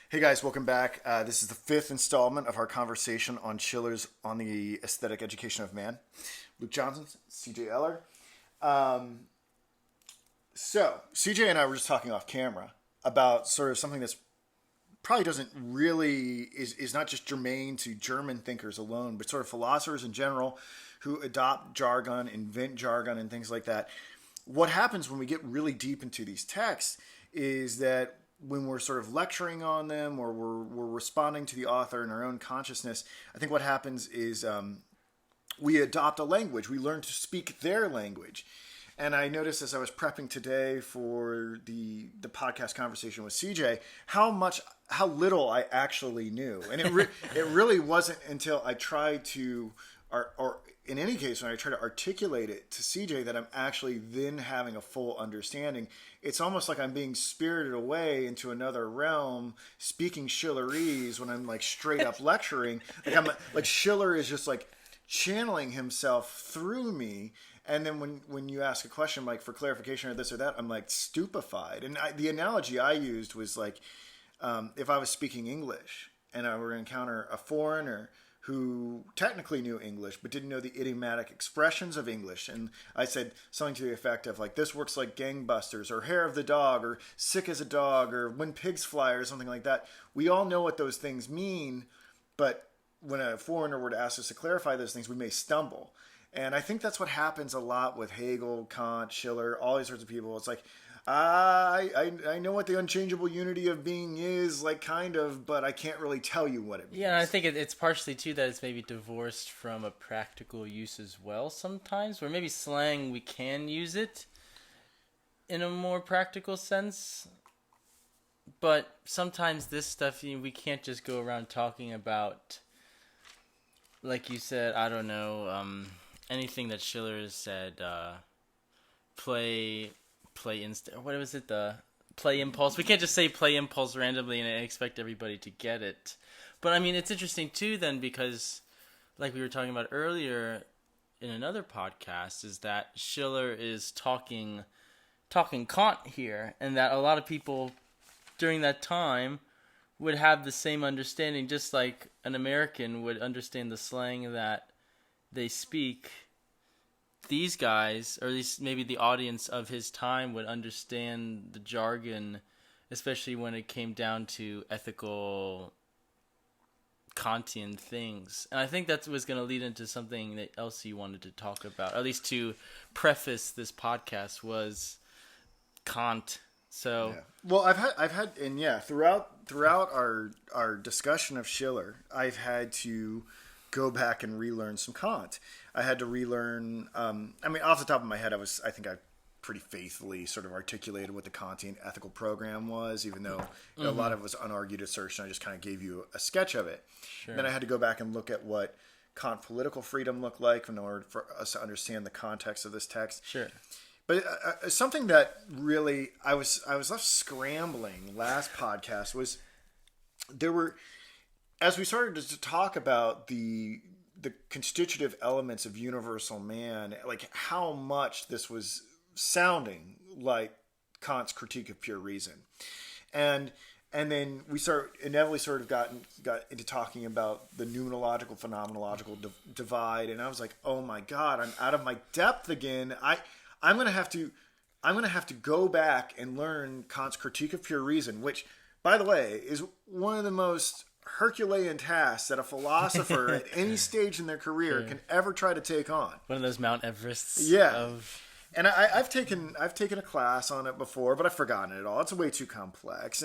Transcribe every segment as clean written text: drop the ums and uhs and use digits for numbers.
Hey guys, welcome back. This is the fifth installment of our conversation on Schiller's On the Aesthetic Education of Man. Luke Johnson, CJ Eller. So, CJ and I were just talking off camera about sort of something that's probably doesn't really, is not just germane to German thinkers alone, but sort of philosophers in general who adopt jargon, invent jargon, and things like that. What happens when we get really deep into these texts is that when we're sort of lecturing on them or we're responding to the author in our own consciousness, I think what happens is we adopt a language. We learn to speak their language. And I noticed as I was prepping today for the podcast conversation with CJ, how little I actually knew. And it really wasn't until I tried to, or in any case, when I try to articulate it to CJ that I'm actually then having a full understanding. It's almost like I'm being spirited away into another realm, speaking Schillerese when I'm like straight up lecturing. Like Schiller is just like channeling himself through me. And then when you ask a question like for clarification or this or that, I'm like stupefied. And the analogy I used was like if I was speaking English and I were to encounter a foreigner who technically knew English but didn't know the idiomatic expressions of English. And I said something to the effect of like, this works like gangbusters or hair of the dog or sick as a dog or when pigs fly or something like that. We all know what those things mean, but when a foreigner were to ask us to clarify those things, we may stumble. And I think that's what happens a lot with Hegel, Kant, Schiller, all these sorts of people. It's like, I know what the unchangeable unity of being is, like kind of, but I can't really tell you what it means. Yeah, and I think it's partially too that it's maybe divorced from a practical use as well sometimes, where maybe slang, we can use it in a more practical sense, but sometimes this stuff, we can't just go around talking about, like you said, I don't know, anything that Schiller has said, play what was it, the play impulse. We can't just say play impulse randomly and expect everybody to get it. But I mean, it's interesting too then, because like we were talking about earlier in another podcast, is that Schiller is talking Kant here, and that a lot of people during that time would have the same understanding, just like an American would understand the slang that they speak. These guys, or at least maybe the audience of his time, would understand the jargon, especially when it came down to ethical Kantian things. And I think that was going to lead into something that else you wanted to talk about, at least to preface this podcast, was Kant. So yeah. Well, I've had and yeah, throughout our discussion of Schiller, I've had to go back and relearn some Kant. I had to relearn. I mean, off the top of my head, I think I pretty faithfully sort of articulated what the Kantian ethical program was, even though a lot of it was unargued assertion. I just kind of gave you a sketch of it. Sure. Then I had to go back and look at what Kant political freedom looked like in order for us to understand the context of this text. Sure. But something that really I was left scrambling last podcast was there were, as we started to talk about the constitutive elements of universal man, like how much this was sounding like Kant's critique of pure reason, and then we inevitably got into talking about the noumenological phenomenological divide, and I was like, oh my god, I'm out of my depth again. I'm gonna have to go back and learn Kant's critique of pure reason, which, by the way, is one of the most Herculean tasks that a philosopher at any stage in their career can ever try to take on. One of those Mount Everests. Yeah. And I've taken a class on it before, but I've forgotten it all. It's way too complex.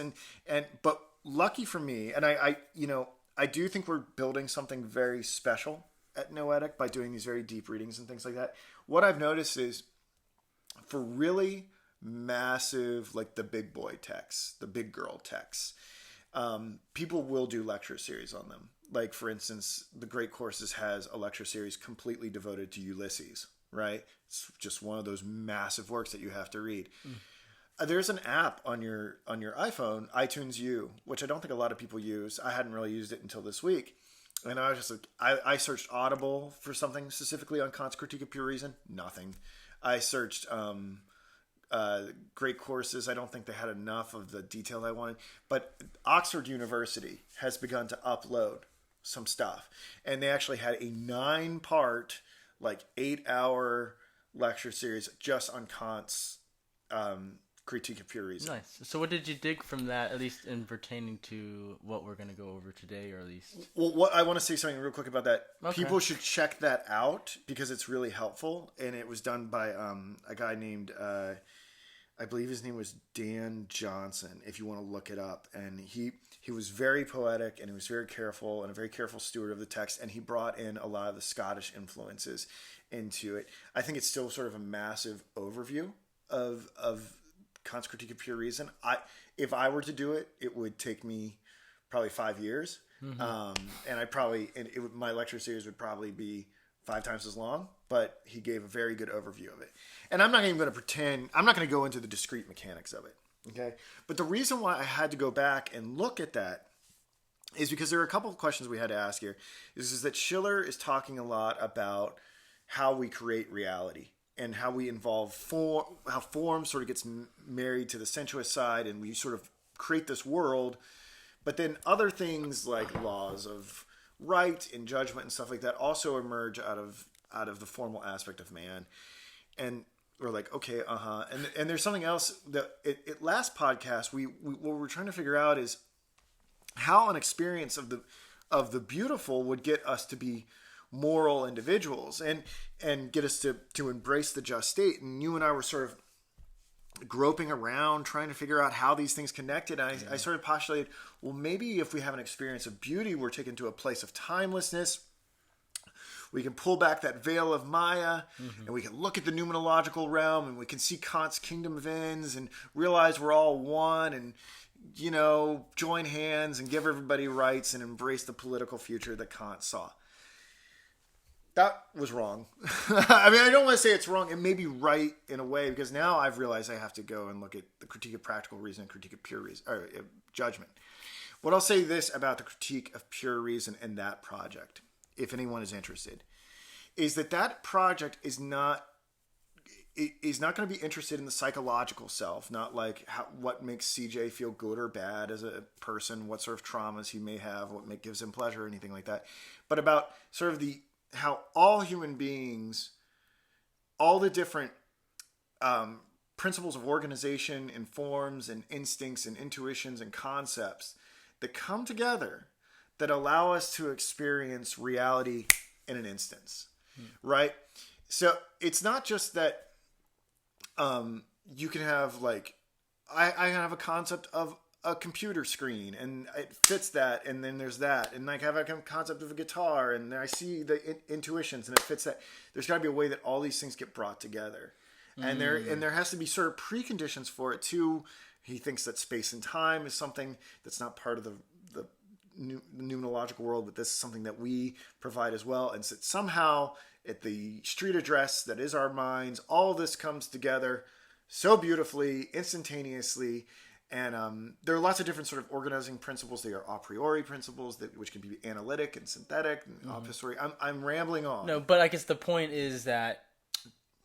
But lucky for me, and I do think we're building something very special at Noetic by doing these very deep readings and things like that. What I've noticed is for really massive, like the big boy texts, the big girl texts, people will do lecture series on them. Like, for instance, the Great Courses has a lecture series completely devoted to Ulysses, right? It's just one of those massive works that you have to read. There's an app on your iPhone, iTunes U, which I don't think a lot of people use. I hadn't really used it until this week. And I was just like, I searched Audible for something specifically on Kant's Critique of Pure Reason. Nothing. I searched great courses. I don't think they had enough of the detail I wanted. But Oxford University has begun to upload some stuff. And they actually had a 9-part, like 8-hour lecture series just on Kant's critique of pure reason. Nice. So what did you dig from that, at least in pertaining to what we're going to go over today, or at least... Well, what I want to say something real quick about that. Okay. People should check that out because it's really helpful. And it was done by a guy named, I believe his name was Dan Johnson, if you want to look it up. And he was very poetic, and he was very careful, and a very careful steward of the text. And he brought in a lot of the Scottish influences into it. I think it's still sort of a massive overview of Kant's critique of pure reason. If I were to do it, it would take me probably 5 years. And my lecture series would probably be 5 times as long, but he gave a very good overview of it. And I'm not even going to pretend, I'm not going to go into the discrete mechanics of it. Okay. But the reason why I had to go back and look at that is because there are a couple of questions we had to ask here. Is that Schiller is talking a lot about how we create reality. And how we involve how form sort of gets married to the sensuous side, and we sort of create this world. But then other things like laws of right and judgment and stuff like that also emerge out of the formal aspect of man. And we're like, okay, And there's something else that at last podcast what we're trying to figure out is how an experience of the beautiful would get us to be moral individuals and get us to embrace the just state. And you and I were sort of groping around trying to figure out how these things connected. And I sort of postulated, well, maybe if we have an experience of beauty, we're taken to a place of timelessness. We can pull back that veil of Maya, and we can look at the noumenological realm, and we can see Kant's kingdom of ends and realize we're all one, and join hands and give everybody rights and embrace the political future that Kant saw. That was wrong. I mean, I don't want to say it's wrong. It may be right in a way, because now I've realized I have to go and look at the critique of practical reason and critique of pure reason, or judgment. What I'll say this about the critique of pure reason and that project, if anyone is interested, is that project is not going to be interested in the psychological self, not like what makes CJ feel good or bad as a person, what sort of traumas he may have, what gives him pleasure or anything like that, but about sort of how all human beings, all the different principles of organization and forms and instincts and intuitions and concepts that come together that allow us to experience reality in an instance, right? So it's not just that you can have I have a concept of a computer screen and it fits that, and then there's that, and I have a concept of a guitar and I see the intuitions and it fits that. There's got to be a way that all these things get brought together, and there has to be sort of preconditions for it too. He thinks that space and time is something that's not part of the noumenological world, but this is something that we provide as well, and so somehow at the street address that is our minds, all this comes together so beautifully, instantaneously. And there are lots of different sort of organizing principles. They are a priori principles, which can be analytic and synthetic and a posteriori. I'm rambling on. No, but I guess the point is that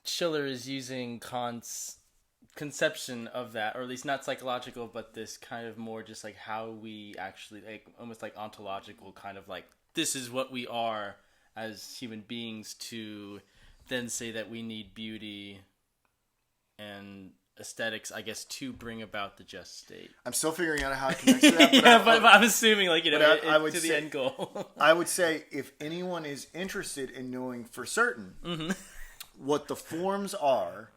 Schiller is using Kant's conception of that, or at least not psychological, but this kind of more just like how we actually, almost like ontological kind of this is what we are as human beings, to then say that we need beauty and aesthetics, I guess, to bring about the just state. I'm still figuring out how it connects to that. But I'm assuming, I would to the end goal. I would say if anyone is interested in knowing for certain what the forms are,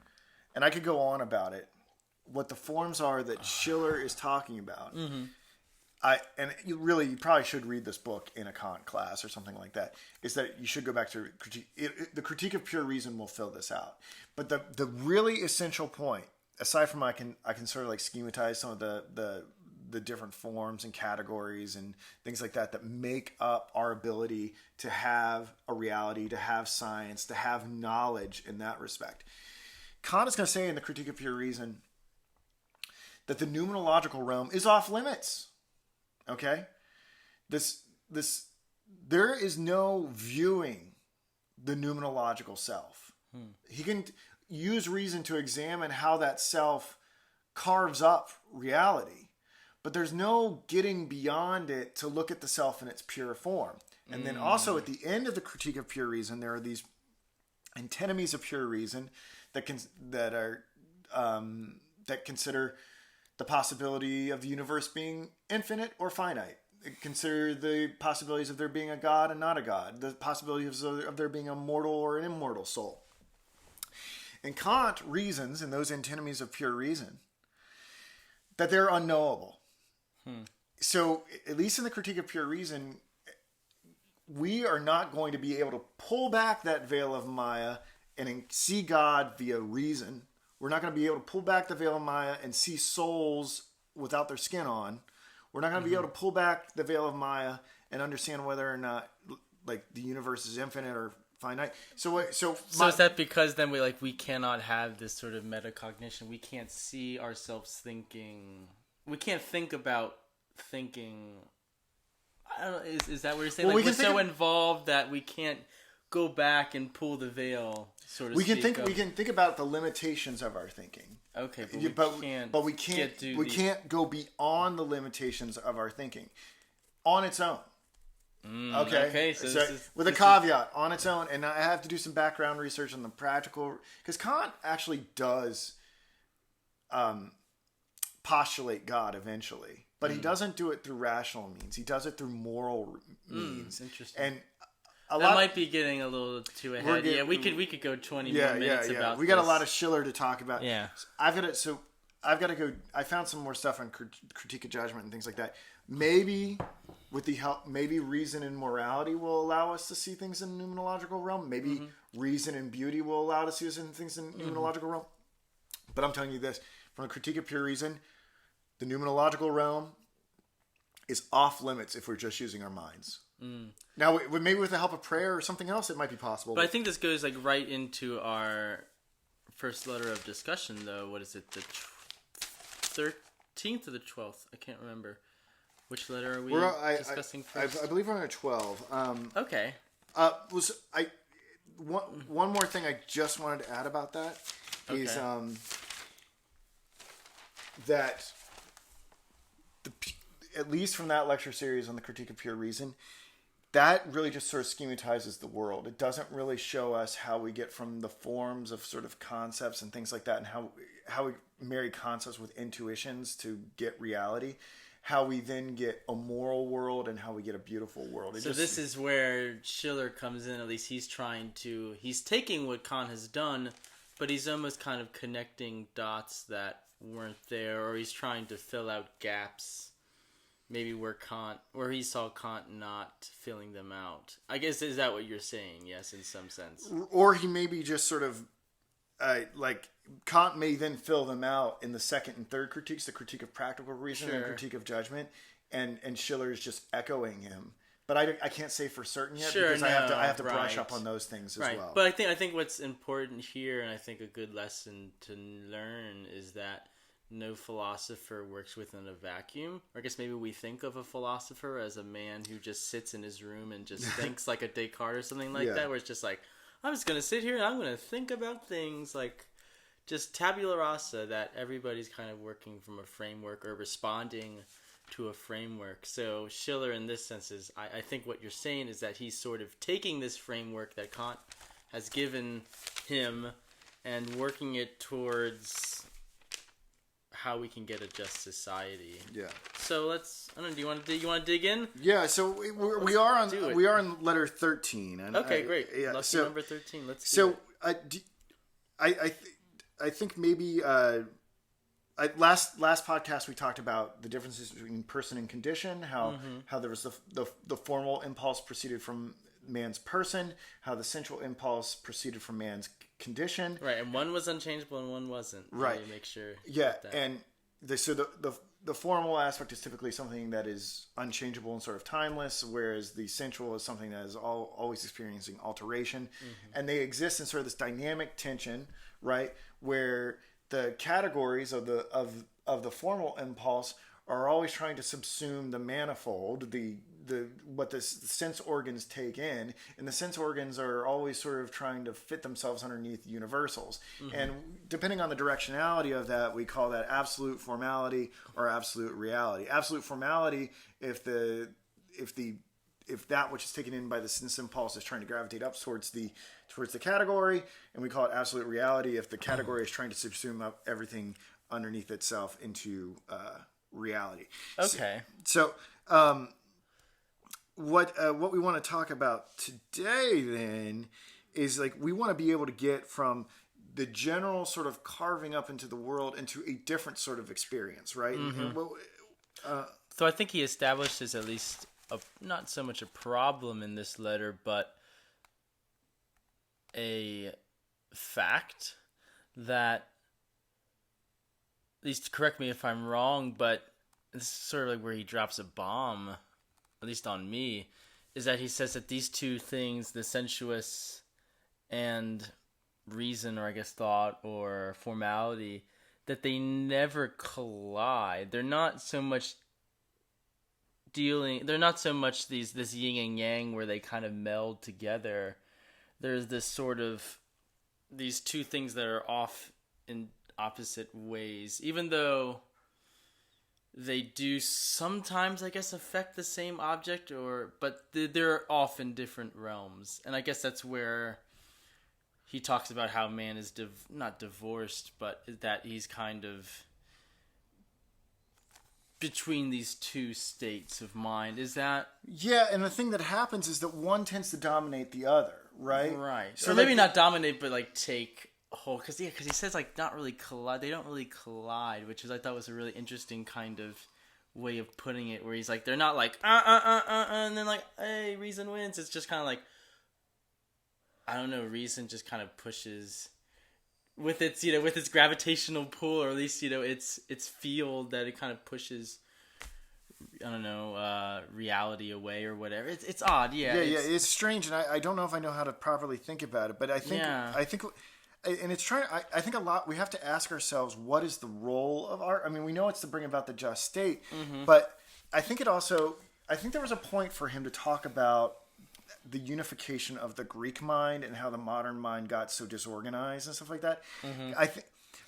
and I could go on about it, what the forms are that Schiller is talking about, you probably should read this book in a Kant class or something like that, is that you should go back to critique. The critique of pure reason will fill this out. But the really essential point, aside from I can sort of schematize some of the different forms and categories and things like that make up our ability to have a reality, to have science, to have knowledge in that respect. Kant is going to say in the Critique of Pure Reason that the noumenological realm is off limits. Okay? There is no viewing the noumenological self. use reason to examine how that self carves up reality. But there's no getting beyond it to look at the self in its pure form. And then also at the end of the critique of pure reason, there are these antinomies of pure reason that consider the possibility of the universe being infinite or finite. Consider the possibilities of there being a God and not a God. The possibility of there being a mortal or an immortal soul. And Kant reasons in those antinomies of pure reason that they're unknowable. So, at least in the critique of pure reason, we are not going to be able to pull back that veil of Maya and see God via reason. We're not going to be able to pull back the veil of Maya and see souls without their skin on. We're not going to be able to pull back the veil of Maya and understand whether or not, like, the universe is infinite or finite. So is that because then we cannot have this sort of metacognition? We can't see ourselves thinking. We can't think about thinking. I don't know. Is that what you're saying? Well, we're so involved that we can't go back and pull the veil. We can think about the limitations of our thinking. Okay, but we can't go beyond the limitations of our thinking on its own. Okay. So with a caveat, on its own, and I have to do some background research on the practical, because Kant actually does postulate God eventually, but he doesn't do it through rational means. He does it through moral means. Interesting. And might be getting a little too ahead. We could go 20 more minutes about we got a lot of Schiller to talk about. Yeah. I've got to go. I found some more stuff on critique of judgment and things like that. Maybe with the help, maybe reason and morality will allow us to see things in the numenological realm. Maybe reason and beauty will allow us to see things in the numenological realm. But I'm telling you this, from a critique of pure reason, the numenological realm is off limits if we're just using our minds. Now, maybe with the help of prayer or something else, it might be possible. But I think this goes right into our first letter of discussion, though. What is it, the 13th or the 12th? I can't remember. Which letter are we discussing first? I believe we're on a 12. Okay. One more thing I just wanted to add about that is that at least from that lecture series on the critique of pure reason, that really just sort of schematizes the world. It doesn't really show us how we get from the forms of sort of concepts and things like that, and how we marry concepts with intuitions to get reality, how we then get a moral world, and how we get a beautiful world. This is where Schiller comes in. At least he's taking what Kant has done, but he's almost kind of connecting dots that weren't there, or he's trying to fill out gaps. Maybe where he saw Kant not filling them out. I guess, is that what you're saying? Yes, in some sense. Or he maybe just sort of, Kant may then fill them out in the second and third critiques, the critique of practical reason and critique of judgment, and Schiller is just echoing him. But I can't say for certain yet because I have to brush up on those things as well. But I think what's important here, and I think a good lesson to learn, is that no philosopher works within a vacuum. Or I guess maybe we think of a philosopher as a man who just sits in his room and just thinks like a Descartes or something like that, where it's just like, I'm just going to sit here and I'm going to think about things, like just tabula rasa, that everybody's kind of working from a framework or responding to a framework. So Schiller in this sense is, I think what you're saying is that he's sort of taking this framework that Kant has given him and working it towards how we can get a just society. Yeah. So let's. I don't know. Do you want to dig in? Yeah. So we are on letter 13. And okay, great. Lucky number 13. Let's. Do it. I think maybe last podcast we talked about the differences between person and condition. How there was the formal impulse proceeded from man's person. How the sensual impulse proceeded from man's condition. Right, and one was unchangeable and one wasn't. Right. Make sure. Yeah, and the formal aspect is typically something that is unchangeable and sort of timeless, whereas the sensual is something that is always experiencing alteration, and they exist in sort of this dynamic tension, right, where the categories of the formal impulse are always trying to subsume the manifold, the what the sense organs take in, and the sense organs are always sort of trying to fit themselves underneath universals. And depending on the directionality of that, we call that absolute formality or absolute reality. Absolute formality, if that which is taken in by the sense impulse is trying to gravitate up towards the category, and we call it absolute reality if the category is trying to subsume up everything underneath itself into reality. Okay. So what we want to talk about today then is like we want to be able to get from the general sort of carving up into the world into a different sort of experience, right? So I think he establishes at least not so much a problem in this letter, but a fact that, at least correct me if I'm wrong, but this is sort of like where he drops a bomb, at least on me, is that he says that these two things, the sensuous and reason, or I guess thought or formality, that they never collide. They're not so much this yin and yang where they kind of meld together. There's this sort of these two things that are off in opposite ways, even though they do sometimes, I guess, affect the same object, but they're off in different realms. And I guess that's where he talks about how man is not divorced, but that he's kind of between these two states of mind. Is that... Yeah, and the thing that happens is that one tends to dominate the other, right? Right. So or maybe not dominate, but like take hold. Because he says like not really collide. They don't really collide, which is I thought was a really interesting kind of way of putting it, where he's like, they're not like, and then like, hey, reason wins. It's just kind of like, I don't know, reason just kind of pushes... with its with its gravitational pull, or at least its field, that it kind of pushes, I don't know, reality away or whatever. It's odd, it's strange, and I don't know if I know how to properly think about it, but I think and it's trying. I think a lot we have to ask ourselves, what is the role of art? I mean, we know it's to bring about the just state, but I think there was a point for him to talk about the unification of the Greek mind and how the modern mind got so disorganized and stuff like that.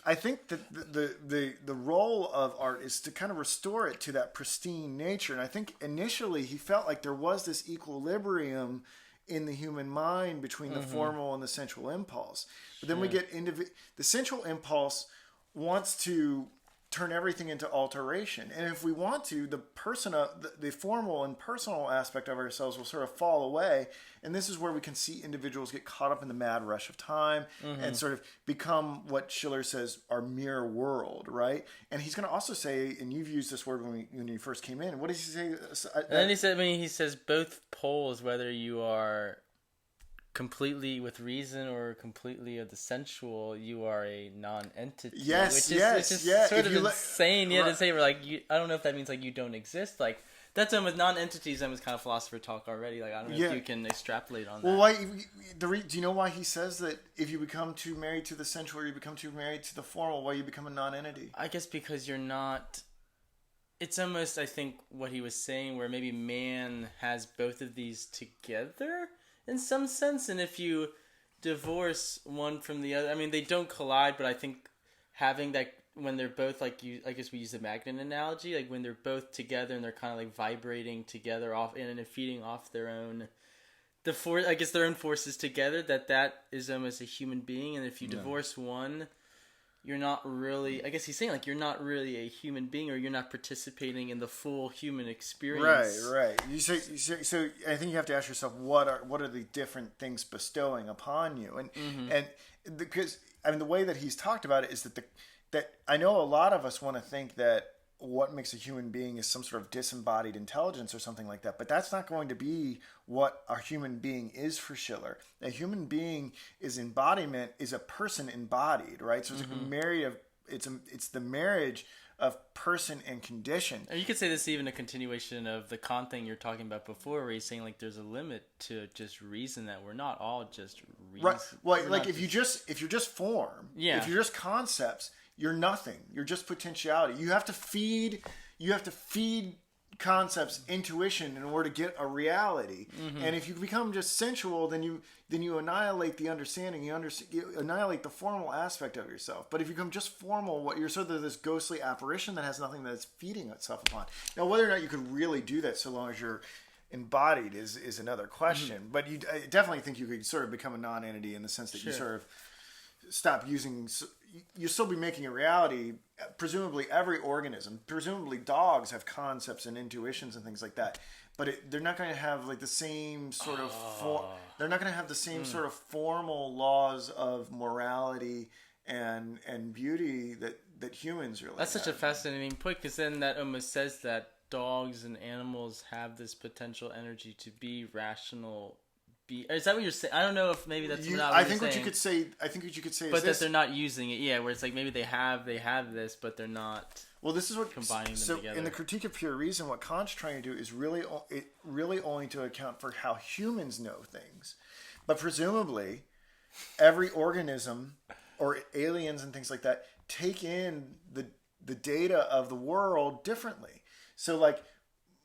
I think that the role of art is to kind of restore it to that pristine nature. And I think initially he felt like there was this equilibrium in the human mind between the formal and the sensual impulse. But then we get the sensual impulse wants to turn everything into alteration. And if we want to, the formal and personal aspect of ourselves will sort of fall away. And this is where we can see individuals get caught up in the mad rush of time and sort of become what Schiller says our mere world, right? And he's going to also say, and you've used this word when you first came in, what does he say? And then he says both poles, whether you are completely with reason or completely of the sensual, you are a non-entity. Yes, which is sort of insane. To say, like, I don't know if that means like you don't exist. Like that's with non-entities. That was kind of philosopher talk already. Like I don't know if you can extrapolate on that. Well, why? Do you know why he says that if you become too married to the sensual, or you become too married to the formal, why you become a non-entity? I guess because you're not. It's almost, I think, what he was saying, where maybe man has both of these together in some sense, and if you divorce one from the other, I mean, they don't collide, but I think having that, when they're both, like, I guess we use the magnet analogy, like when they're both together and they're kind of like vibrating together off and feeding off their own, their own forces together, that is almost a human being. And if you divorce one, you're not really, I guess he's saying, like, you're not really a human being, or you're not participating in the full human experience. Right. So I think you have to ask yourself, what are the different things bestowing upon you? And because, I mean, the way that he's talked about it is that I know a lot of us want to think that what makes a human being is some sort of disembodied intelligence or something like that. But that's not going to be what a human being is for Schiller. A human being is a person embodied, right? So it's the marriage of person and condition. Or you could say this is even a continuation of the Kant thing you're talking about before, where he's saying like there's a limit to just reason, that we're not all just reason. Right. Well, like if you're just form, if you're just concepts, you're nothing. You're just potentiality. You have to feed concepts, intuition in order to get a reality. And if you become just sensual, then you annihilate the understanding. You annihilate the formal aspect of yourself. But if you become just formal, you're sort of this ghostly apparition that has nothing that's feeding itself upon. Now, whether or not you could really do that so long as you're embodied is another question. But I definitely think you could sort of become a non-entity in the sense that you sort of stop using. You'll still be making a reality. Presumably every organism, presumably dogs have concepts and intuitions and things like that, but they're not going to have like the same sort of they're not going to have the same sort of formal laws of morality and beauty that humans really That's have. such a fascinating point, because then that almost says that dogs and animals have this potential energy to be rational. Is that what you're saying? I don't know if maybe that's not what I think you're what saying. you could say. I think what you could say but is this. That they're not using it. Yeah, where it's like maybe they have this, but they're not. Well, this is what combining them together. In the Critique of Pure Reason, what Kant's trying to do is really only to account for how humans know things, but presumably, every organism or aliens and things like that take in the data of the world differently. So, like,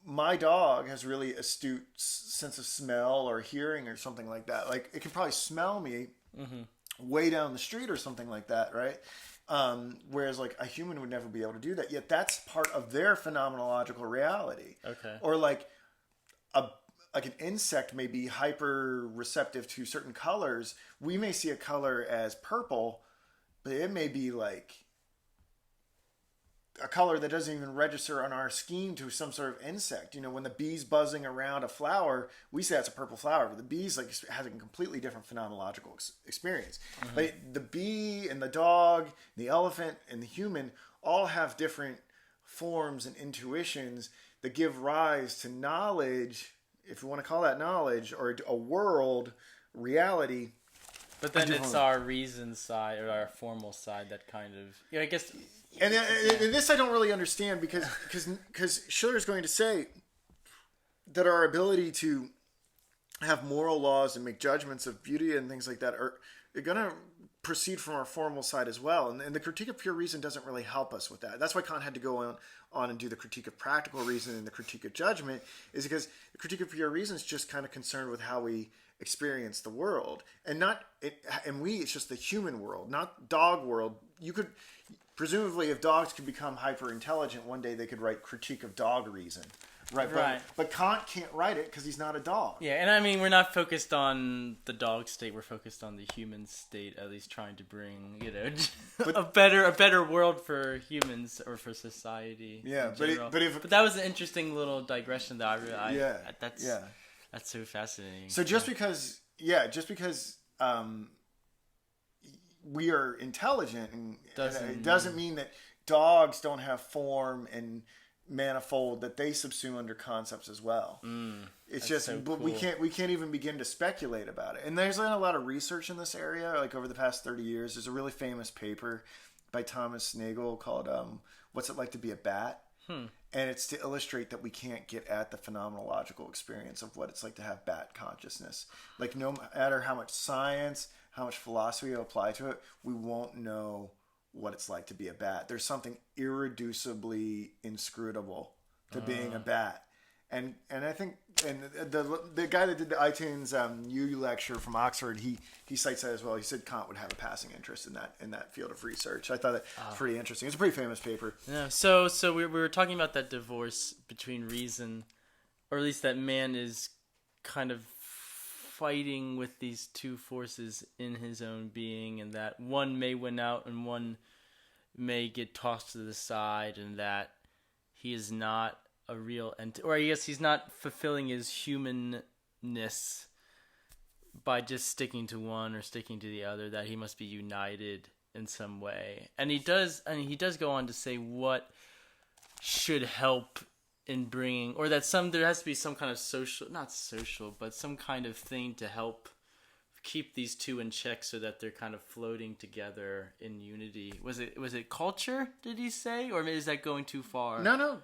my dog has really astute sense of smell or hearing or something like that. Like, it can probably smell me way down the street or something like that, right? Whereas, like, a human would never be able to do that. Yet that's part of their phenomenological reality. Okay. Or like an insect may be hyper receptive to certain colors. We may see a color as purple, but it may be like a color that doesn't even register on our scheme to some sort of insect. You know, when the bee's buzzing around a flower, we say that's a purple flower, but the bee's like has a completely different phenomenological experience. But the bee and the dog, the elephant and the human all have different forms and intuitions that give rise to knowledge, if you want to call that knowledge, or a world, reality. But then it's our reason side or our formal side that kind of, I guess. And this I don't really understand because Schiller is going to say that our ability to have moral laws and make judgments of beauty and things like that are going to proceed from our formal side as well. And the Critique of Pure Reason doesn't really help us with that. That's why Kant had to go on and do the Critique of Practical Reason and the Critique of Judgment, is because the Critique of Pure Reason is just kind of concerned with how we experience the world, and it's just the human world, not dog world. You could presumably, if dogs could become hyper intelligent, one day they could write Critique of Dog Reason, right? But Kant can't write it because he's not a dog. Yeah, and I mean, we're not focused on the dog state. We're focused on the human state, at least trying to bring, a better world for humans or for society. Yeah, but that was an interesting little digression that that's so fascinating. So just because we are intelligent, and it doesn't mean that dogs don't have form and manifold that they subsume under concepts as well. It's just, so cool. we can't even begin to speculate about it. And there's been a lot of research in this area, like over the past 30 years. There's a really famous paper by Thomas Nagel called "What's It Like to Be a Bat?" And it's to illustrate that we can't get at the phenomenological experience of what it's like to have bat consciousness. Like, no matter how much science, how much philosophy we apply to it, we won't know what it's like to be a bat. There's something irreducibly inscrutable to being a bat. And I think, and the guy that did the iTunes U lecture from Oxford, he cites that as well. He said Kant would have a passing interest in that field of research. I thought that was pretty interesting. It's a pretty famous paper. Yeah. So we were talking about that divorce between reason, or at least that man is kind of fighting with these two forces in his own being, and that one may win out and one may get tossed to the side, and that he is not a real entity, or I guess he's not fulfilling his humanness by just sticking to one or sticking to the other, that he must be united in some way. And he does go on to say what should help in bringing, or that there has to be some kind of but some kind of thing to help keep these two in check so that they're kind of floating together in unity. Was it culture, did he say, or is that going too far? No,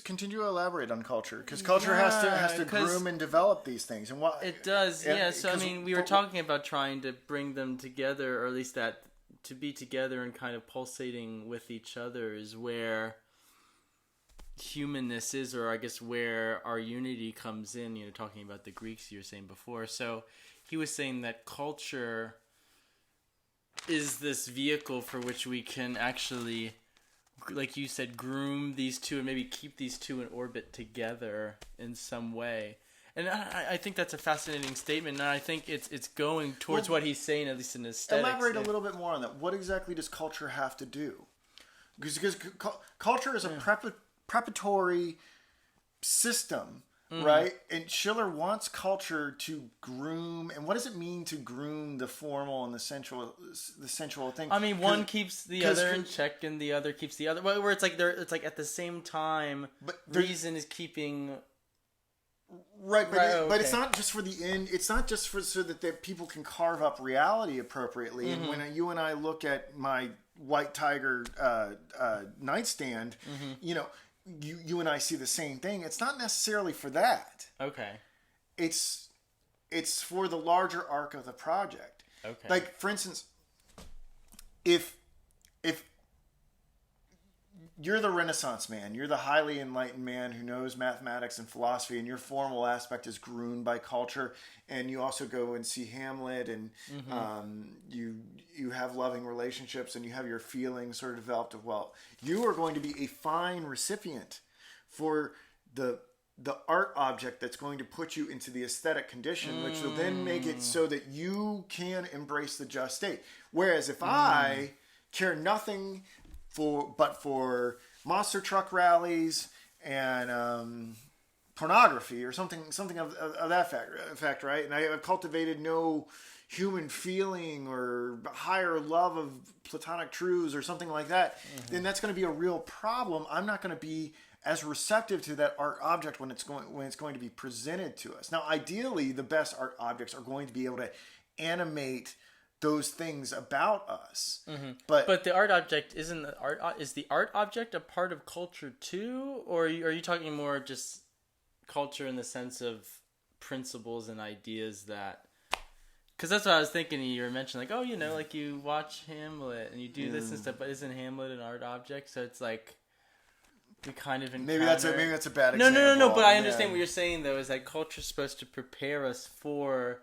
continue to elaborate on culture, because culture has to groom and develop these things, and what it does. So I mean, we were talking about trying to bring them together, or at least that to be together and kind of pulsating with each other is where humanness is, or I guess where our unity comes in, talking about the Greeks you were saying before. So he was saying that culture is this vehicle for which we can actually, like you said, groom these two and maybe keep these two in orbit together in some way. And I think that's a fascinating statement, and I think it's going towards what he's saying, at least in aesthetics. Elaborate a little bit more on that. What exactly does culture have to do? Because culture is a preparatory system, right? And Schiller wants culture to groom. And what does it mean to groom the formal and the sensual thing? I mean, one keeps the other in check, and the other keeps the other. Where it's like at the same time. But reason is keeping. Right, but it's not just for the end. It's not just for so that people can carve up reality appropriately. And when you and I look at my white tiger nightstand, you and I see the same thing. It's not necessarily for that. Okay. It's for the larger arc of the project. Okay. Like, for instance, if you're the Renaissance man, you're the highly enlightened man who knows mathematics and philosophy, and your formal aspect is groomed by culture, and you also go and see Hamlet, and you have loving relationships, and you have your feelings sort of developed of, well, you are going to be a fine recipient for the art object that's going to put you into the aesthetic condition, which will then make it so that you can embrace the just state. Whereas if I care nothing for monster truck rallies and pornography or something of that fact, right? And I have cultivated no human feeling or higher love of platonic truths or something like that, then that's going to be a real problem. I'm not going to be as receptive to that art object when it's going to be presented to us. Now, ideally, the best art objects are going to be able to animate those things about us. But the art object is the art object a part of culture too, or are you talking more just culture in the sense of principles and ideas that? Because that's what I was thinking. You were mentioning, like, like you watch Hamlet and you do this and stuff, but isn't Hamlet an art object? So it's like we kind of encounter... maybe that's a bad example. No. But I understand what you're saying though. Is that culture's supposed to prepare us for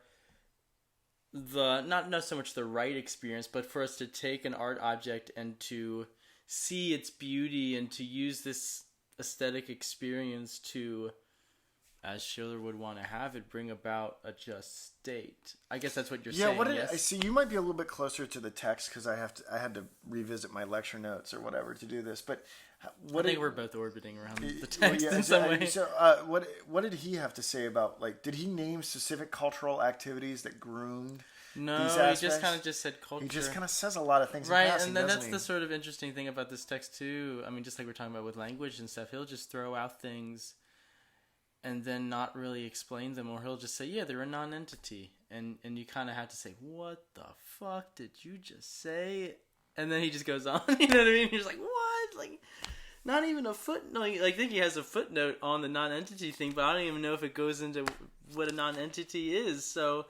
the not so much the right experience, but for us to take an art object and to see its beauty and to use this aesthetic experience to, as Schiller would want to have it, bring about a just state. I guess that's what you're saying. I see. You might be a little bit closer to the text because I had to revisit my lecture notes or whatever to do this. But I think we're both orbiting around the text in some way. So, what did he have to say about, like, did he name specific cultural activities that groomed these aspects? He just kind of just said culture. He just kind of says a lot of things, right? in passing, And then that's he? the sort of interesting thing about this text too. I mean, just like we're talking about with language and stuff, he'll just throw out things and then not really explain them, or he'll just say, yeah, they're a non-entity, and you kind of have to say, what the fuck did you just say? And then he just goes on. You know what I mean? You're just like, what? Like, not even a footnote. Like, I think he has a footnote on the non-entity thing, but I don't even know if it goes into what a non-entity is. So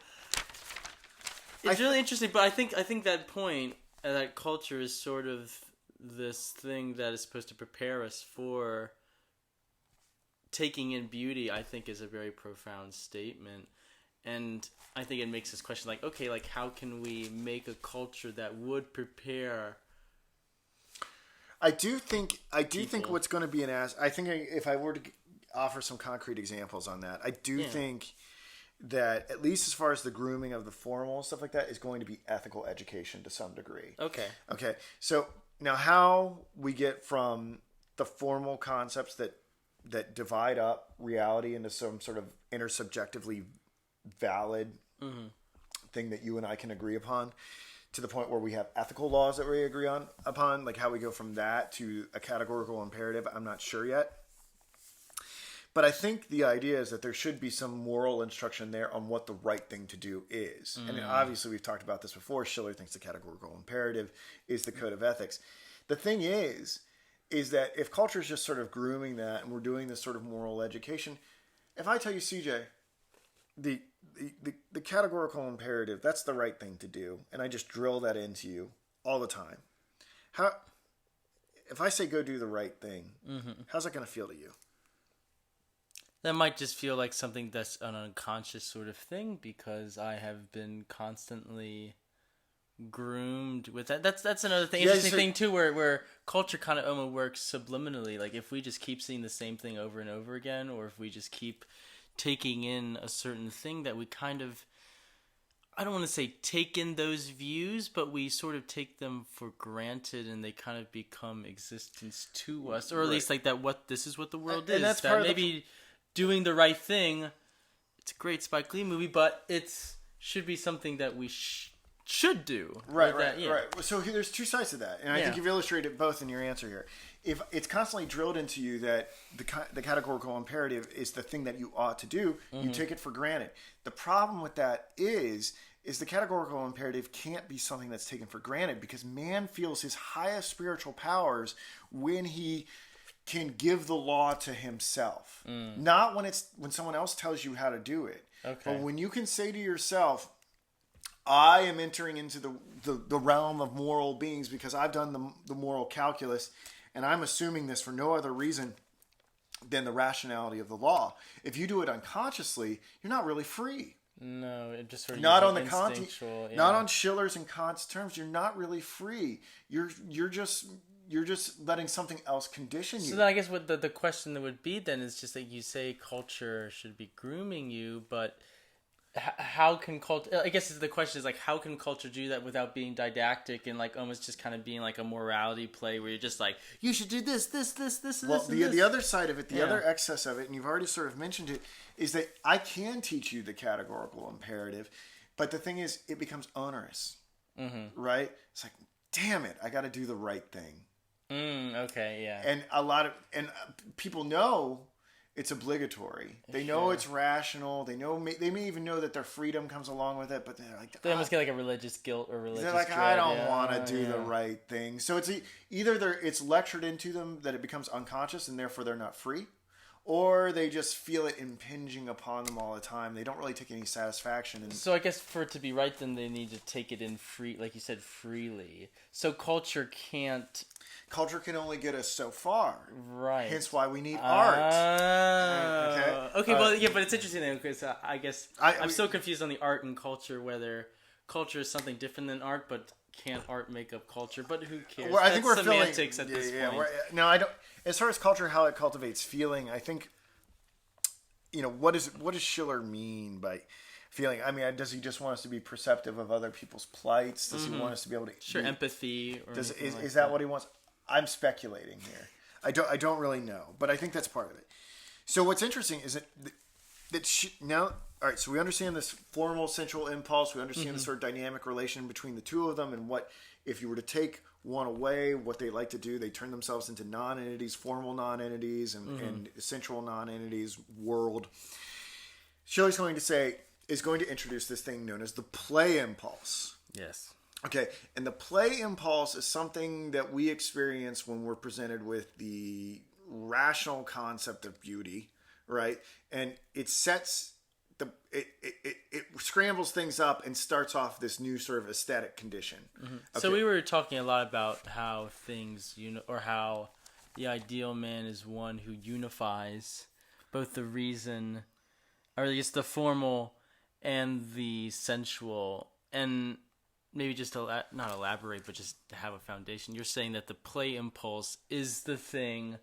it's really interesting. But I think that point, that culture is sort of this thing that is supposed to prepare us for taking in beauty, I think is a very profound statement. And I think it makes us question, like, okay, like, how can we make a culture that would prepare? I do think what's going to be I think if I were to offer some concrete examples on that, I do think that, at least as far as the grooming of the formal and stuff like that, is going to be ethical education to some degree. Okay. So now, how we get from the formal concepts that divide up reality into some sort of intersubjectively valid thing that you and I can agree upon, to the point where we have ethical laws that we agree upon, like how we go from that to a categorical imperative, I'm not sure yet. But I think the idea is that there should be some moral instruction there on what the right thing to do is. And obviously we've talked about this before. Schiller thinks the categorical imperative is the code of ethics. The thing is that if culture is just sort of grooming that, and we're doing this sort of moral education, if I tell you, CJ, the categorical imperative, that's the right thing to do, and I just drill that into you all the time, if I say go do the right thing, how's that going to feel to you? That might just feel like something that's an unconscious sort of thing because I have been constantly groomed with that. That's another thing. Interesting thing too, where culture kind of almost works subliminally. Like if we just keep seeing the same thing over and over again, or if we just keep taking in a certain thing that we kind of, I don't want to say take in those views, but we sort of take them for granted and they kind of become existence to us, or at least like that. This is what the world is. And that's that maybe doing the right thing. It's a great Spike Lee movie, but should be something that we should do. Right. So there's two sides to that, and I think you've illustrated both in your answer here. If it's constantly drilled into you that the categorical imperative is the thing that you ought to do, you take it for granted. The problem with that is the categorical imperative can't be something that's taken for granted because man feels his highest spiritual powers when he can give the law to himself. Not when someone else tells you how to do it. Okay. But when you can say to yourself, I am entering into the realm of moral beings because I've done the moral calculus, and I'm assuming this for no other reason than the rationality of the law. If you do it unconsciously, you're not really free. No, it just sort of not on the not on Schiller's and Kant's terms. You're not really free. You're just letting something else condition you. So then I guess what the question that would be then is just that you say culture should be grooming you, but how can culture, I guess the question is like, how can culture do that without being didactic and like almost just kind of being like a morality play where you're just like, you should do this, well, the other side of it, the other excess of it, and you've already sort of mentioned it, is that I can teach you the categorical imperative, but the thing is, it becomes onerous, right? It's like, damn it, I got to do the right thing. Okay, yeah. And people know it's obligatory. They know it's rational. They may even know that their freedom comes along with it, but they're like, they almost get like a religious guilt or religious. They're like, dread. I don't want to do the right thing. So it's either it's lectured into them that it becomes unconscious and therefore they're not free, or they just feel it impinging upon them all the time. They don't really take any satisfaction. So I guess for it to be right, then they need to take it in free, like you said, freely. So culture can only get us so far. Right. Hence why we need art. Okay, but it's interesting though, because I guess I'm so confused on the art and culture, whether culture is something different than art, but can't art make up culture? But who cares? Well, I think we're semantics at this point. No, I don't. As far as culture, how it cultivates feeling, I think, what does Schiller mean by feeling? I mean, does he just want us to be perceptive of other people's plights? Does he want us to be able to empathy? Or is that what he wants? I'm speculating here. I don't really know, but I think that's part of it. So what's interesting is now, all right, so we understand this formal sensual impulse. We understand the sort of dynamic relation between the two of them, and what, if you were to take one away, what they like to do, they turn themselves into non-entities, formal non-entities, and sensual non-entities world. Schiller's going to introduce this thing known as the play impulse. Yes. Okay, and the play impulse is something that we experience when we're presented with the rational concept of beauty, right? And it it scrambles things up and starts off this new sort of aesthetic condition. Okay. So we were talking a lot about how things, or how the ideal man is one who unifies both the reason, or I guess the formal and the sensual, and maybe just to not elaborate, but just to have a foundation. You're saying that the play impulse is the thing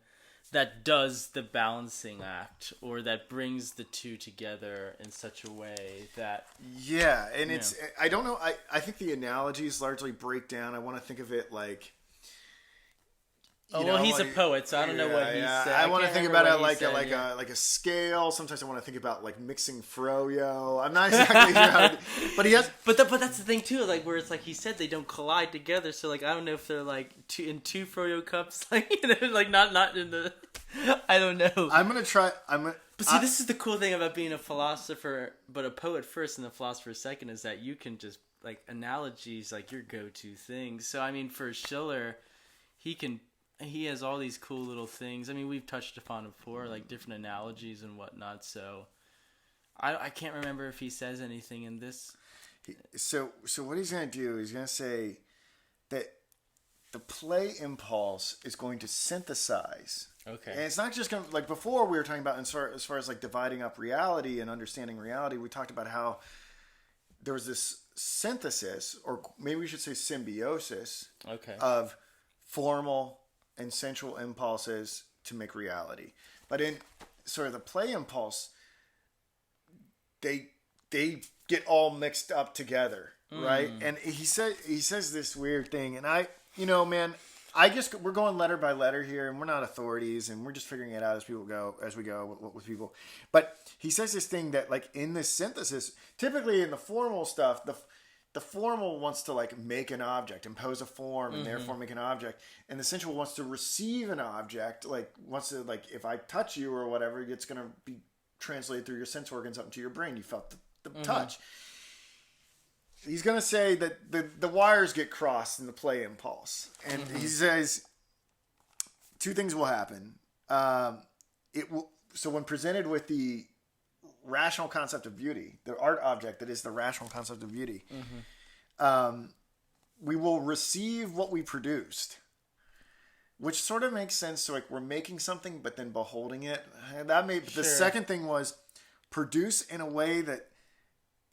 that does the balancing act, or that brings the two together in such a way that... Yeah, and it's... I don't know. I think the analogies largely break down. I want to think of it like... he's a poet, so I don't know what he said. I want to think about it like a scale. Sometimes I want to think about like mixing froyo. I'm not exactly sure how to... But he has... But that's the thing too, like where it's like he said they don't collide together, so like I don't know if they're like two froyo cups, like like not in the... I don't know. I'm going to try... But see, this is the cool thing about being a philosopher, but a poet first and a philosopher second, is that you can just, like, analogies, like, your go-to things. So, I mean, for Schiller, he has all these cool little things. I mean, we've touched upon it before, like, different analogies and whatnot, so I can't remember if he says anything in this. So what he's going to do, he's going to say that the play impulse is going to synthesize. Okay. And it's not just going to, like before we were talking about as far as like dividing up reality and understanding reality, we talked about how there was this synthesis, or maybe we should say symbiosis, of formal and sensual impulses to make reality. But in sort of the play impulse, they get all mixed up together, right? And he says this weird thing, and I guess we're going letter by letter here, and we're not authorities, and we're just figuring it out as we go with people. But he says this thing that, like, in this synthesis, typically in the formal stuff, the formal wants to, like, make an object, impose a form, and therefore make an object, and the sensual wants to receive an object, like, wants to, like, if I touch you or whatever, it's going to be translated through your sense organs up into your brain. You felt the touch. He's going to say that the wires get crossed in the play impulse. And he says two things will happen. So when presented with the rational concept of beauty, the art object that is the rational concept of beauty, we will receive what we produced, which sort of makes sense. So like we're making something, but then beholding it. The second thing was produce in a way that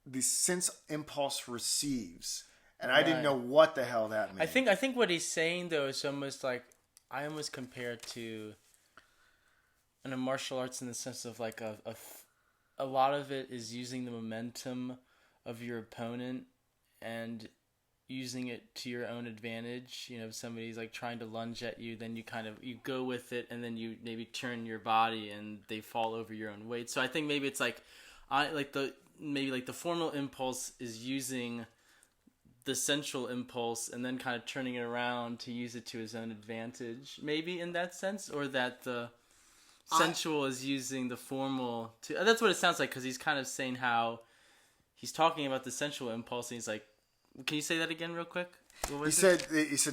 the sense impulse receives, and I didn't know what the hell that meant. I think what he's saying though is almost like, I almost compare it to in a martial arts in the sense of like a lot of it is using the momentum of your opponent and using it to your own advantage. You know, if somebody's like trying to lunge at you, then you go with it, and then you maybe turn your body and they fall over your own weight. So I think maybe it's like the formal impulse is using the sensual impulse and then kind of turning it around to use it to his own advantage, maybe in that sense, or that the sensual is using the formal to... That's what it sounds like, because he's kind of saying how he's talking about the sensual impulse, and he's like, can you say that again real quick? He said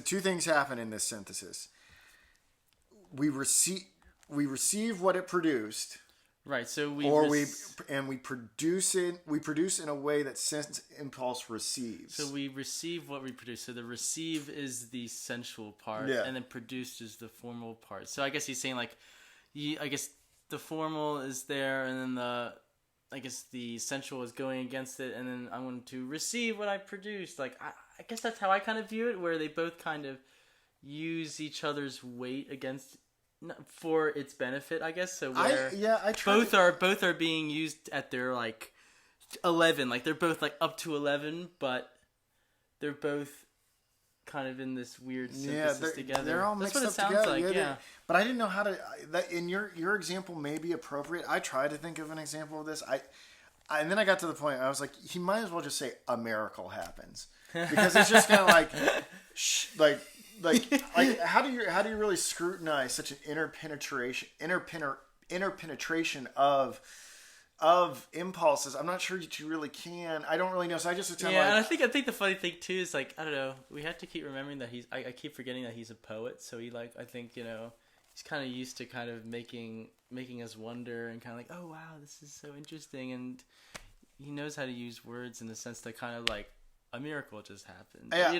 two things happen in this synthesis. We receive what it produced. Right, so we produce it. We produce in a way that sense impulse receives. So we receive what we produce. So the receive is the sensual part, and then produced is the formal part. So I guess he's saying like, I guess the formal is there, and then the sensual is going against it, and then I want to receive what I produced. Like I guess that's how I kind of view it, where they both kind of use each other's weight against. For its benefit, I guess. So where both are being used at their like 11, like they're both like up to 11, but they're both kind of in this weird synthesis together. They're all mixed That's what up it sounds together. like. But I didn't know how to. That in your example may be appropriate. I tried to think of an example of this. And then I got to the point. I was like, he might as well just say a miracle happens, because it's just kind of like like how do you really scrutinize such an interpenetration of impulses? I'm not sure that you really can. I don't really know. So I just and I think the funny thing too is like, I don't know. We have to keep remembering that I keep forgetting that he's a poet. So he I think he's kind of used to kind of making us wonder and kind of like, oh wow, this is so interesting, and he knows how to use words in the sense that kind of like. A miracle just happened. Yeah.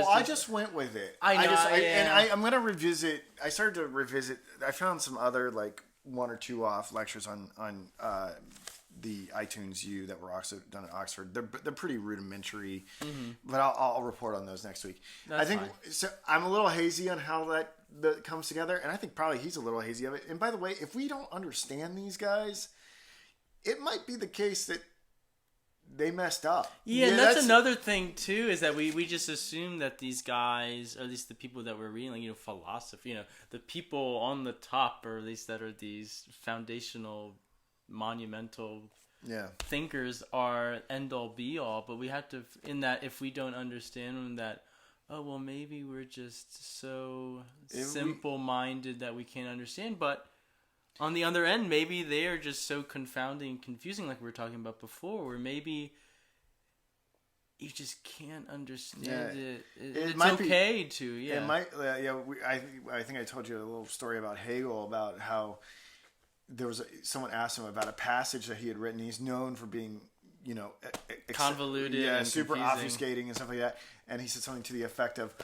I just went with it. I'm going to revisit. I started to revisit. I found some other like one or two off lectures on the iTunes U that were also done at Oxford. They're pretty rudimentary, but I'll report on those next week. That's fine. So. I'm a little hazy on how that comes together, and I think probably he's a little hazy of it. And by the way, if we don't understand these guys, it might be the case that. They messed up. Yeah, and that's another thing too, is that we just assume that these guys, or at least the people that we're reading, like, philosophy, the people on the top, or at least that are these foundational, monumental thinkers are end all be all. But we have to, in that, if we don't understand them, that, oh, well, maybe we're just so simple-minded that we can't understand, but on the other end, maybe they are just so confounding and confusing, like we were talking about before, where maybe you just can't understand it. It's okay to, It might, I think I told you a little story about Hegel, about how there was someone asked him about a passage that he had written. He's known for being, convoluted and super confusing. obfuscating and stuff like that. And he said something to the effect of,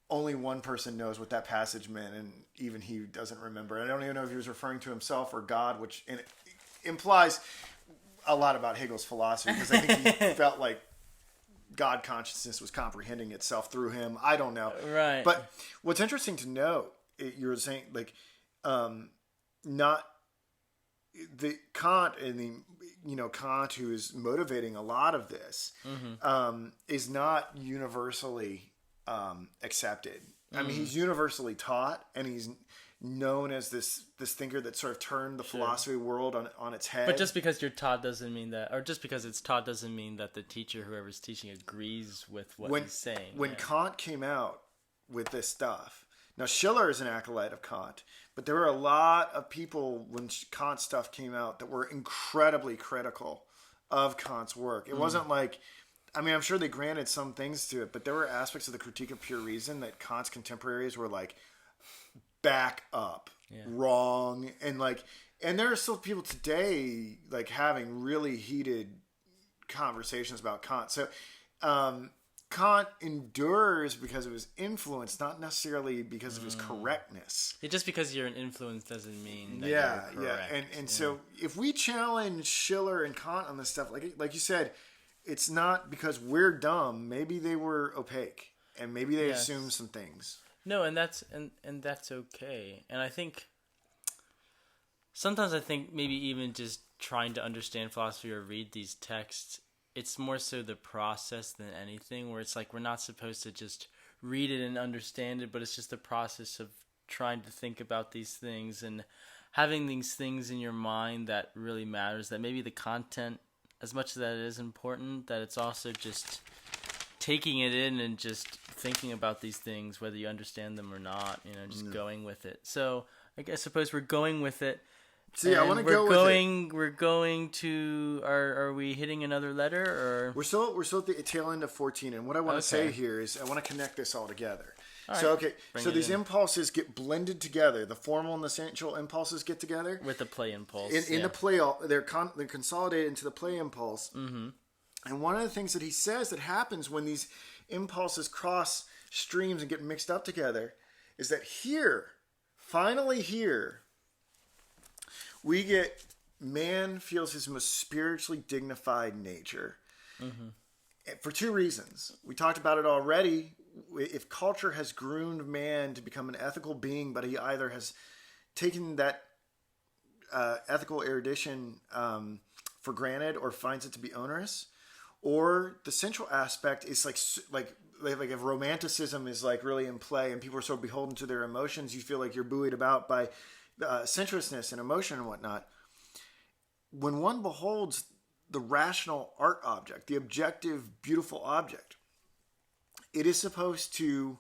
only one person knows what that passage meant, and even he doesn't remember. I don't even know if he was referring to himself or God, which implies a lot about Hegel's philosophy, because I think he felt like God consciousness was comprehending itself through him. I don't know. Right. But what's interesting to note, you were saying, like, not the Kant and Kant, who is motivating a lot of this, is not universally accepted. I mean, he's universally taught, and he's known as this thinker that sort of turned the philosophy world on its head. But just because you're taught doesn't mean that, or just because it's taught doesn't mean that the teacher, whoever's teaching, agrees with what he's saying. When Kant came out with this stuff, now Schiller is an acolyte of Kant, but there were a lot of people when Kant stuff came out that were incredibly critical of Kant's work. It wasn't like, I mean, I'm sure they granted some things to it, but there were aspects of the Critique of Pure Reason that Kant's contemporaries were like, back up, wrong, and there are still people today like having really heated conversations about Kant. So Kant endures because of his influence, not necessarily because of his correctness. Just because you're an influence doesn't mean that you're correct. And so if we challenge Schiller and Kant on this stuff, like you said, it's not because we're dumb. Maybe they were opaque, and maybe they assumed some things. No, and that's okay. And I think sometimes maybe even just trying to understand philosophy or read these texts, it's more so the process than anything, where it's like we're not supposed to just read it and understand it, but it's just the process of trying to think about these things and having these things in your mind that really matters, that maybe the content, as much as that is important, that it's also just taking it in and just thinking about these things, whether you understand them or not, just going with it. So I suppose we're going with it. See, I want to go with it. We're going to. Are we hitting another letter, or we're still at the tail end of 14? And what I want to say here is I want to connect this all together. All so right. So these impulses get blended together. The formal and the sensual impulses get together with the play impulse. In the play, they're consolidated into the play impulse. Mm-hmm. And one of the things that he says that happens when these impulses cross streams and get mixed up together is that finally here, we get man feels his most spiritually dignified nature. Mm-hmm. For two reasons. We talked about it already. If culture has groomed man to become an ethical being, but he either has taken that ethical erudition for granted or finds it to be onerous, or the sensual aspect is like if romanticism is like really in play and people are so beholden to their emotions, you feel like you're buoyed about by sensuousness and emotion and whatnot. When one beholds the rational art object, the objective, beautiful object, it is supposed to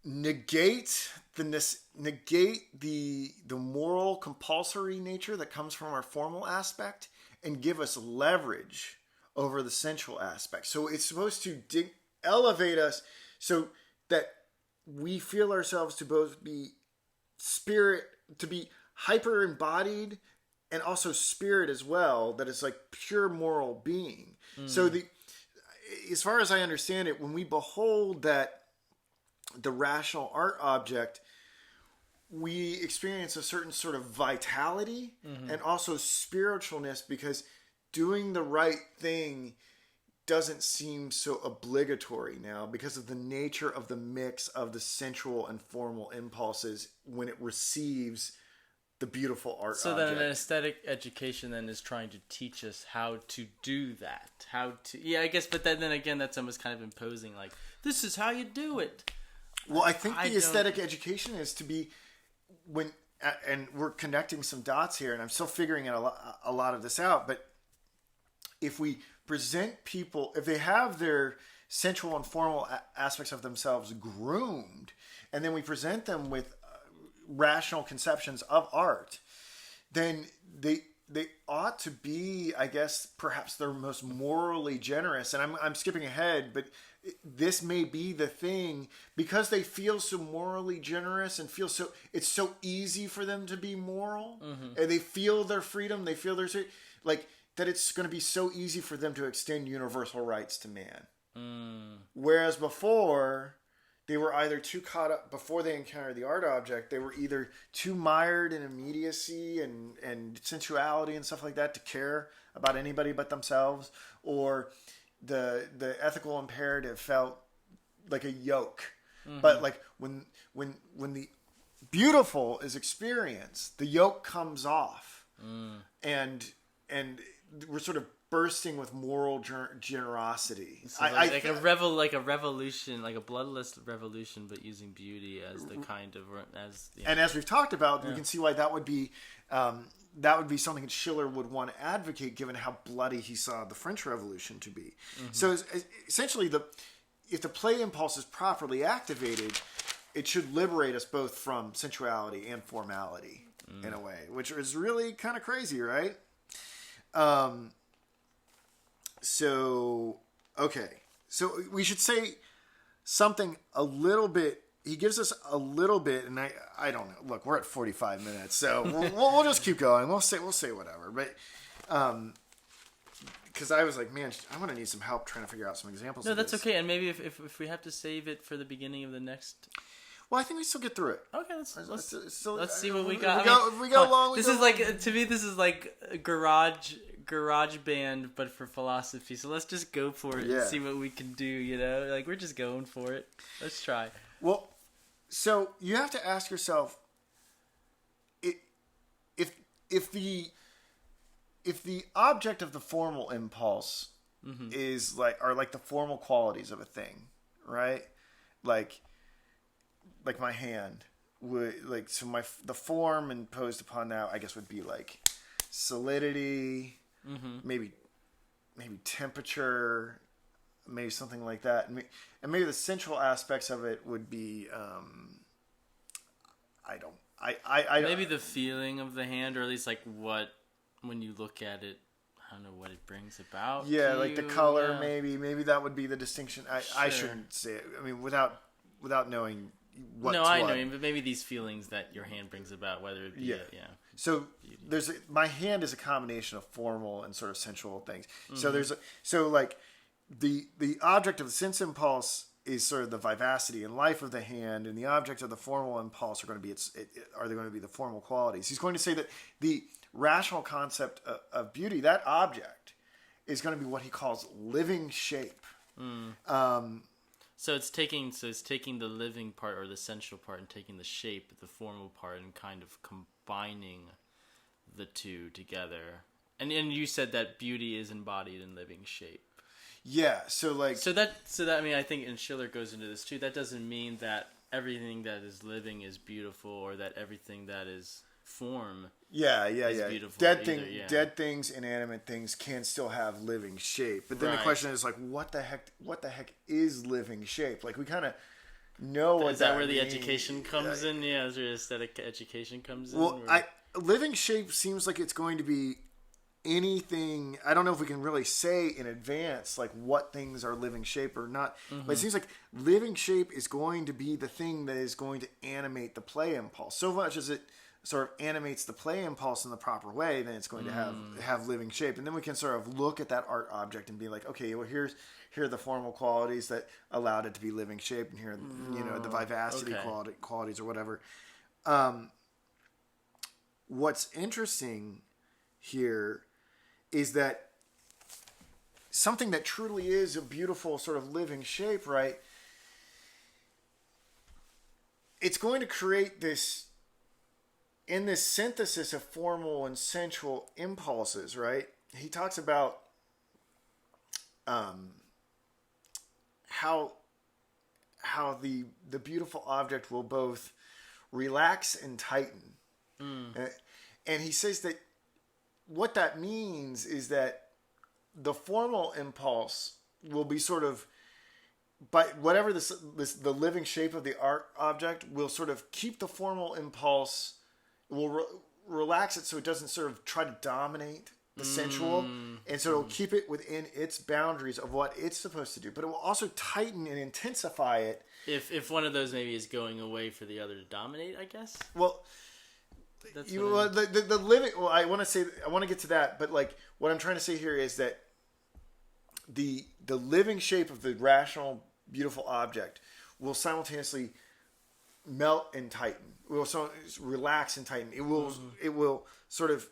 negate the moral compulsory nature that comes from our formal aspect and give us leverage over the sensual aspect. So it's supposed to elevate us so that we feel ourselves to both be spirit, to be hyper embodied, and also spirit as well, that is like pure moral being. So as far as I understand it, when we behold the rational art object, we experience a certain sort of vitality and also spiritualness, because doing the right thing doesn't seem so obligatory now because of the nature of the mix of the sensual and formal impulses when it receives the beautiful art object. So then an aesthetic education then is trying to teach us how to do that. I guess, but then again, that's almost kind of imposing, like, this is how you do it. Well, I think the aesthetic education is to be, and we're connecting some dots here, and I'm still figuring a lot of this out, but if we present people, if they have their sensual and formal aspects of themselves groomed, and then we present them with rational conceptions of art, then they ought to be, I guess, perhaps their most morally generous. And I'm skipping ahead, but this may be the thing, because they feel so morally generous and it's so easy for them to be moral, and they feel their freedom, they feel that it's going to be so easy for them to extend universal rights to man. Whereas before, they were either too caught up, before they encountered the art object, they were either too mired in immediacy and sensuality and stuff like that to care about anybody but themselves, or the ethical imperative felt like a yoke. But like when the beautiful is experienced, the yoke comes off, and we're sort of bursting with moral generosity. So like a revolution, like a bloodless revolution, but using beauty as the kind of And as we've talked about, we can see why that would be something that Schiller would want to advocate, given how bloody he saw the French Revolution to be. So essentially, if the play impulse is properly activated, it should liberate us both from sensuality and formality in a way, which is really kind of crazy, right? So we should say something a little bit. He gives us a little bit, and I don't know. Look, we're at 45 minutes, so we'll just keep going. We'll say whatever, but because I was like, man, I'm gonna need some help trying to figure out some examples. No, of that's this. okay. And maybe if we have to save it for the beginning of the next. Well, I think we still get through it. Okay, let's see what we got. If we go long. This is like, to me, this is like a garage band, but for philosophy. So let's just go for it and see what we can do. You know, like we're just going for it. Let's try. Well, so you have to ask yourself, if the object of the formal impulse are like the formal qualities of a thing, right? Like my hand would the form imposed upon that, I guess, would be like solidity, maybe temperature, maybe something like that, and maybe the sensual aspects of it would be maybe the feeling of the hand, or at least like what, when you look at it, I don't know what it brings about. Yeah, like the color, maybe that would be the distinction. I shouldn't say it. I mean, without knowing what. No, I know, but maybe these feelings that your hand brings about, whether it be So my hand is a combination of formal and sort of sensual things. So like the object of the sense impulse is sort of the vivacity and life of the hand, and the object of the formal impulse are going to be the formal qualities. He's going to say that the rational concept of beauty, that object, is going to be what he calls living shape. So it's taking the living part, or the sensual part, and taking the shape, the formal part, and kind of combining the two together. And you said that beauty is embodied in living shape. Yeah, so that I mean, I think, and Schiller goes into this too, that doesn't mean that everything that is living is beautiful, or that everything that is form is beautiful. Dead things, inanimate things can still have living shape. But then the question is like, what the heck is living shape? Like, we kind of know what that means. Is that where the education comes in? Yeah, is there aesthetic education comes in? Well, living shape seems like it's going to be anything. I don't know if we can really say in advance like what things are living shape or not, but it seems like living shape is going to be the thing that is going to animate the play impulse. So much as it sort of animates the play impulse in the proper way, then it's going to have living shape. And then we can sort of look at that art object and be like, okay, well, here are the formal qualities that allowed it to be living shape, and here are the vivacity qualities or whatever. What's interesting here is that something that truly is a beautiful sort of living shape, right? It's going to create this synthesis of formal and sensual impulses, right? He talks about how the beautiful object will both relax and tighten. And he says that what that means is that the formal impulse will be sort of, by whatever the living shape of the art object will sort of keep the formal impulse, will relax it so it doesn't sort of try to dominate the sensual, and so it'll keep it within its boundaries of what it's supposed to do, but it will also tighten and intensify it. If one of those maybe is going away for the other to dominate, I guess. Well, the living. Well, I want to get to that, but like what I'm trying to say here is that the living shape of the rational beautiful object will simultaneously melt and tighten. It will so relax and tighten. It will sort of,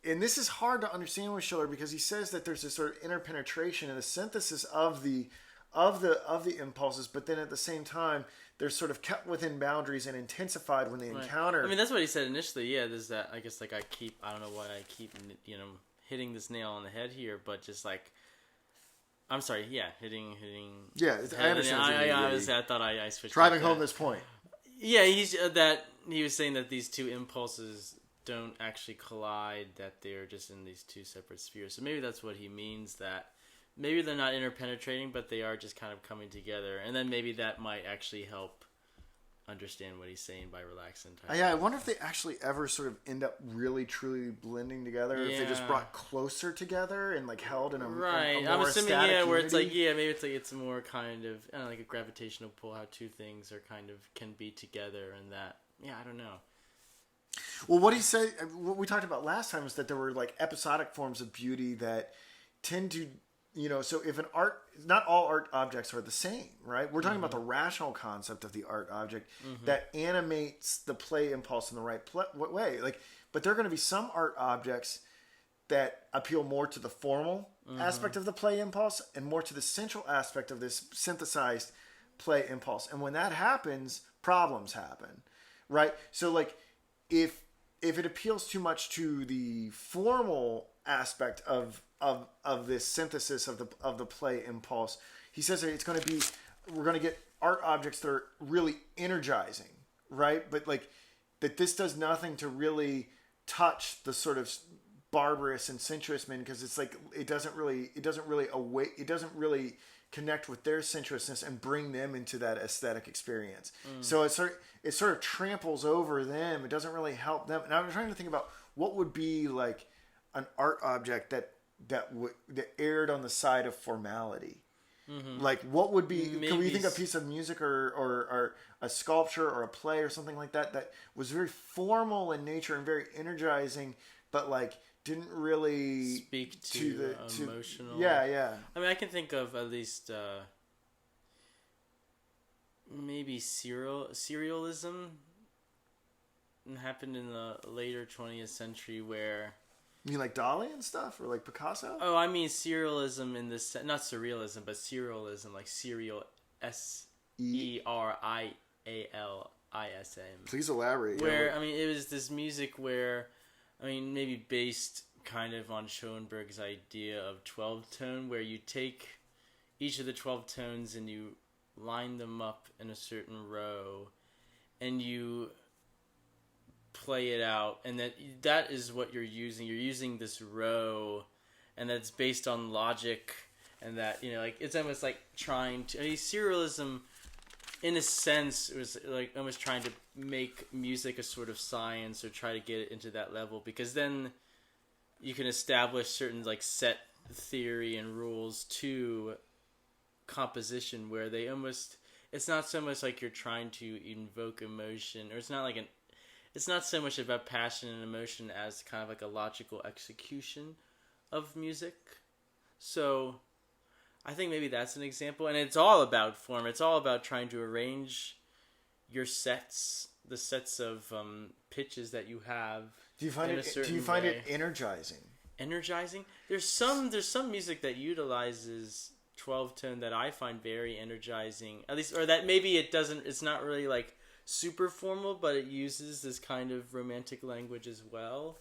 and this is hard to understand with Schiller because he says that there's this sort of interpenetration and a synthesis of the impulses, but then at the same time they're sort of kept within boundaries and intensified when they encounter. I mean, that's what he said initially. Yeah, there's that. I guess like I don't know why I keep hitting this nail on the head here, but just like. I'm sorry. Yeah, hitting. Yeah, I understand. I thought I switched. Driving home this point. Yeah, he was saying that these two impulses don't actually collide; that they're just in these two separate spheres. So maybe that's what he means. That maybe they're not interpenetrating, but they are just kind of coming together, and then maybe that might actually help understand what he's saying by relaxing. Yeah, I wonder if they actually ever sort of end up really truly blending together. Yeah. If they just brought closer together and like held in a right. A I'm more assuming unity. Where it's like maybe it's like it's more kind of like a gravitational pull, how two things are kind of can be together, and that I don't know. Well, what he said, what we talked about last time is that there were like episodic forms of beauty that tend to. So if not all art objects are the same, right? We're talking about the rational concept of the art object that animates the play impulse in the right way. But there are going to be some art objects that appeal more to the formal aspect of the play impulse and more to the central aspect of this synthesized play impulse. And when that happens, problems happen, right? So like if it appeals too much to the formal aspect of this synthesis of the play impulse, he says that we're going to get art objects that are really energizing, right? But like that this does nothing to really touch the sort of barbarous and sensuous men, because it's like it doesn't really connect with their sensuousness and bring them into that aesthetic experience. So it sort of tramples over them. It doesn't really help them. And I'm trying to think about what would be like an art object that erred on the side of formality. Like what would be? Can we think of a piece of music or a sculpture or a play or something like that was very formal in nature and very energizing, but like didn't really speak to the emotional. Yeah. I mean, I can think of at least maybe serialism happened in the later 20th century where. You mean like Dali and stuff, or like Picasso? Oh, I mean serialism in this, not surrealism, but serialism, like serial, serialism. Please elaborate. Where I mean, it was this music where, I mean, maybe based kind of on Schoenberg's idea of 12-tone, where you take each of the 12 tones and you line them up in a certain row, and you play it out, and that is what you're using this row, and that's based on logic, and that like it's almost like trying to serialism in a sense. It was like almost trying to make music a sort of science, or try to get it into that level, because then you can establish certain like set theory and rules to composition, where they almost, it's not so much like you're trying to invoke emotion, or it's not so much about passion and emotion as kind of like a logical execution of music. So I think maybe that's an example. And it's all about form. It's all about trying to arrange your sets, the sets of pitches that you have. Do you find it energizing? Energizing? There's some music that utilizes 12-tone that I find very energizing. At least, or that maybe it's not really like super formal, but it uses this kind of romantic language as well.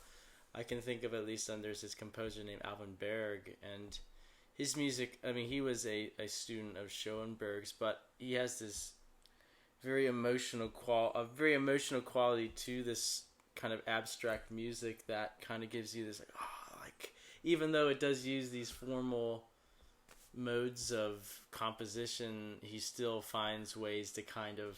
I can think of, at least, there's this composer named Alvin Berg, and his music, I mean, he was a student of Schoenberg's, but he has this very emotional quality to this kind of abstract music that kind of gives you this like even though it does use these formal modes of composition, he still finds ways to kind of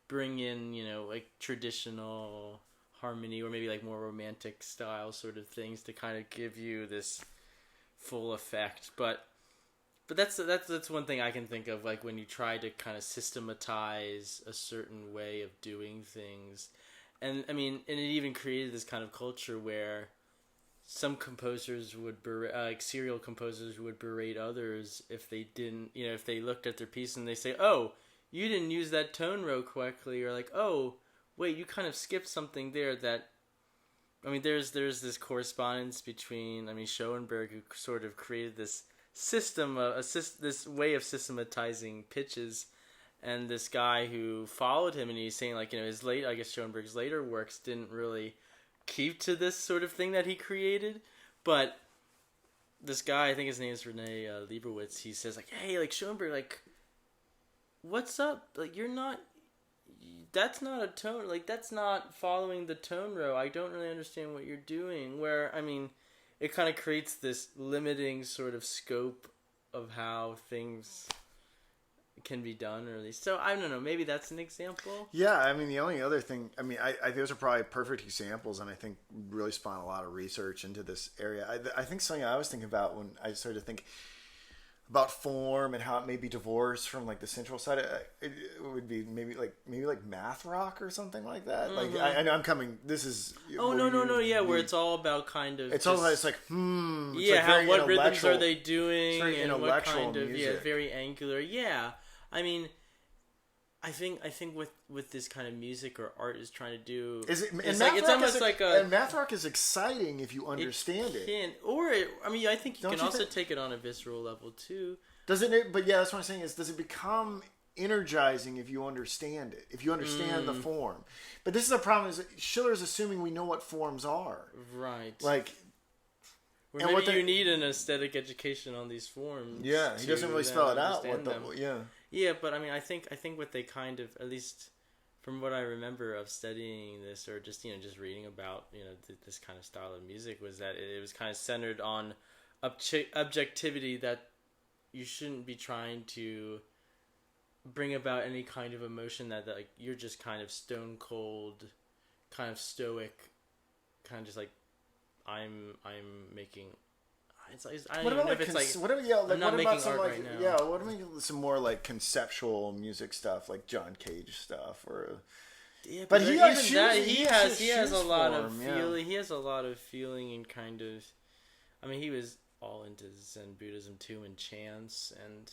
bring in, like traditional harmony, or maybe like more romantic style sort of things to kind of give you this full effect. But that's one thing I can think of, like when you try to kind of systematize a certain way of doing things. And I mean, and it even created this kind of culture where some composers would like serial composers would berate others if they didn't, if they looked at their piece and they say, "Oh, you didn't use that tone row correctly," or like, "Oh, wait, you kind of skipped something there." That, I mean, there's this correspondence between, Schoenberg, who sort of created this system, this way of systematizing pitches, and this guy who followed him, and he's saying like, Schoenberg's later works didn't really keep to this sort of thing that he created, but this guy, I think his name is Rene Leibowitz, he says like, "Hey, like Schoenberg, like, what's up? Like, that's not a tone, like that's not following the tone row. I don't really understand what you're doing." Where, it kind of creates this limiting sort of scope of how things can be done, or at least, so I don't know, maybe that's an example. Yeah, the only other thing, I those are probably perfect examples, and I think really spawn a lot of research into this area. I think something I was thinking about when I started to think about form and how it may be divorced from like the sensual side, it would be maybe like math rock or something like that. Mm-hmm. Like I know I'm coming. This is where it's all about kind of. It's all about, it's like yeah, like what rhythms are they doing, and what kind of music. Very angular. Yeah, I think with this kind of music or art is trying to do, it's almost like and math rock is exciting if you understand it. I think you can also take it on a visceral level too. Doesn't it? But yeah, that's what I'm saying is, does it become energizing if you understand it? If you understand the form. But this is the problem: is Schiller's assuming we know what forms are. Right. Like. Or maybe you need an aesthetic education on these forms. Yeah, he doesn't really spell it out. Yeah, but I think what they kind of, at least from what I remember of studying this, or just just reading about this kind of style of music, was that it was kind of centered on objectivity, that you shouldn't be trying to bring about any kind of emotion, that like you're just kind of stone cold, kind of stoic, kind of just like I'm making. I don't know if it's like. What about some more like conceptual music stuff, like John Cage stuff, or. Yeah, but he has a lot of feeling. He has a lot of feeling and kind of. He was all into Zen Buddhism too, and chants, and